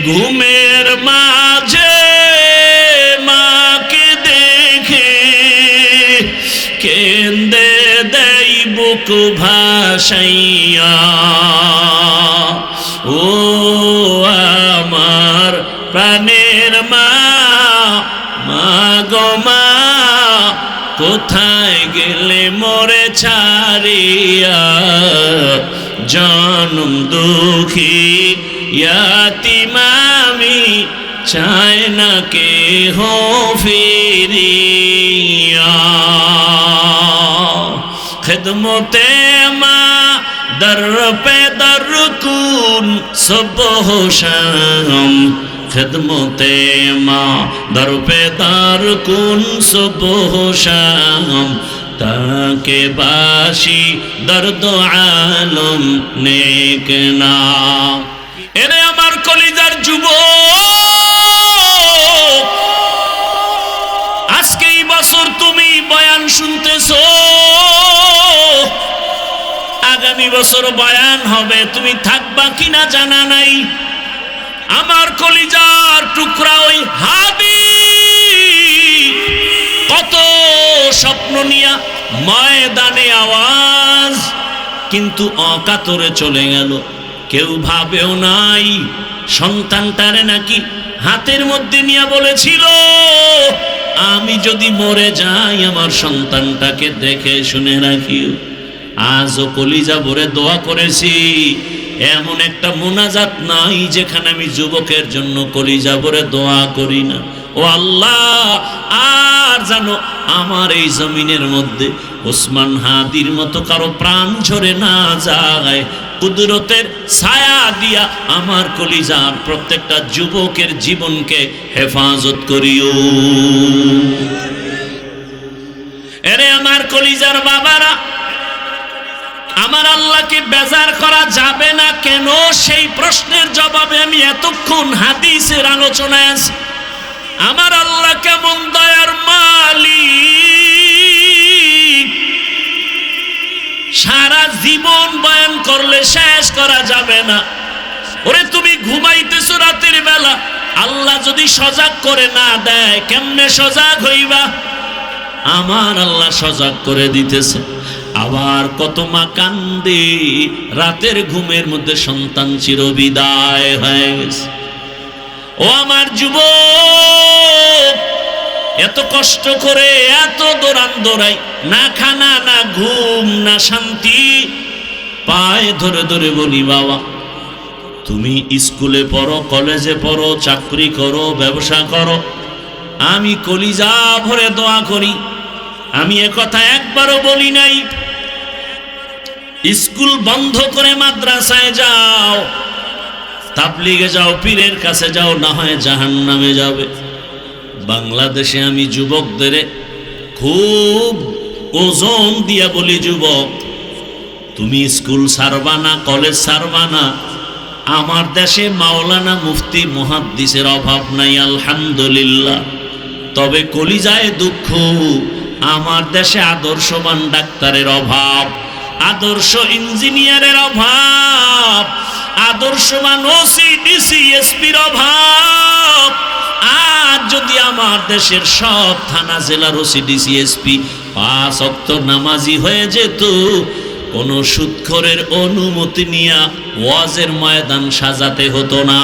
ঘুমের মাঝে মাকে দেখে কেন্দে দেই বুক ভাসাইয়া। ও আমার প্রাণের মা, মা গো মা, কোথায় গেলে মোরে ছাড়িয়া? জনম দুঃখী ইয়াতীম আমি, চাই না কেহ ফিরিয়া। খিদমতে মা দর পে দর কুন সুবহ শাম, খিদমতে মা দর পে দর কুন সুবহ শাম, তাকে বাসি দর্দ আলম নেক না। এরে আমার কলিজার যুবক, আজকে এই বছর তুমি বয়ান শুনতেছো, আগামী বছর বয়ান হবে, তুমি থাকবা কিনা জানা নাই। আমার কলিজার টুকরা ওই হাদি কত স্বপ্ন নিয়া ময়দানে আওয়াজ, কিন্তু অকাতরে চলে গেল। কেউ ভাবেও নাই সন্তানটারে নাকি হাতের মধ্যে নিয়ে বলেছিল, আমি যদি মরে যাই আমার সন্তানটাকে দেখে শুনে রাখিও। আজও কলিজা ভরে দোয়া করেছি, এমন একটা মোনাজাত নাই যেখানে আমি যুবকের জন্য কলিজা ভরে দোয়া করি না। ও আল্লাহ, আর জানো আমার এই জমিনের মধ্যে ওসমান হাদির মতো কারো প্রাণ ঝরে না যায়। কুদরতের ছায়া দিয়া আমার কলিজার প্রত্যেকটা যুবকের জীবনকে হেফাজত করিও। এরে আমার কলিজার বাবারা, আমার আল্লাহকে বেজার করা যাবে না কেন, সেই প্রশ্নের জবাবে আমি এতক্ষণ হাদিসের আলোচনায় আছি। আমার আল্লাহ কেমন দয়ার মালিক, সারা জীবন বয়ান করলে শেষ করা যাবে না। ওরে তুমি ঘুমাইতেছো রাতের বেলা, আল্লাহ যদি সজাগ করে না দেয় কেমনে সজাগ হইবা? আমার আল্লাহ সজাগ করে দিতেছে। আবার কত মা কান্দে, রাতের ঘুমের মধ্যে সন্তান চিরবিদায় হয়ে গেছে। ও আমার যুবক, এত কষ্ট করে এত দৌড়ান দৌড়াই, না খানা না ঘুম না শান্তি, পায়ে ধরে ধরে বলি বাবা তুমি স্কুলে পড়ো, কলেজে পড়ো, চাকরি করো, ব্যবসা করো, আমি কলিজা ভরে দোয়া করি। আমি একথা একবারও বলি নাই স্কুল বন্ধ করে মাদ্রাসায় যাও, তাবলিগে যাও, পীরের কাছে যাও, না হয় জাহান্নামে যাবে। বাংলাদেশে আমি যুবকদের খুব ওজন দিয়া বলি, যুবক তুমি স্কুল ছাড়বা না, কলেজ ছাড়বা না। আমার দেশে মাওলানা মুফতি মুহাদ্দিসের অভাব নাই আলহামদুলিল্লাহ, তবে কলিজায় দুঃখ, আমার দেশে আদর্শবান ডাক্তারের অভাব, আদর্শ ইঞ্জিনিয়ারের অভাব, আদর্শবান ওসি ডিসি এসপির অভাব। আর যদি আমার দেশের সব থানা জেলার ওসি ডিসি এসপি 5 ওয়াক্ত নামাজি হয়ে যেত, কোন সুদখোরের অনুমতি নিয়ে ওয়াজের ময়দান সাজাতে হতো না।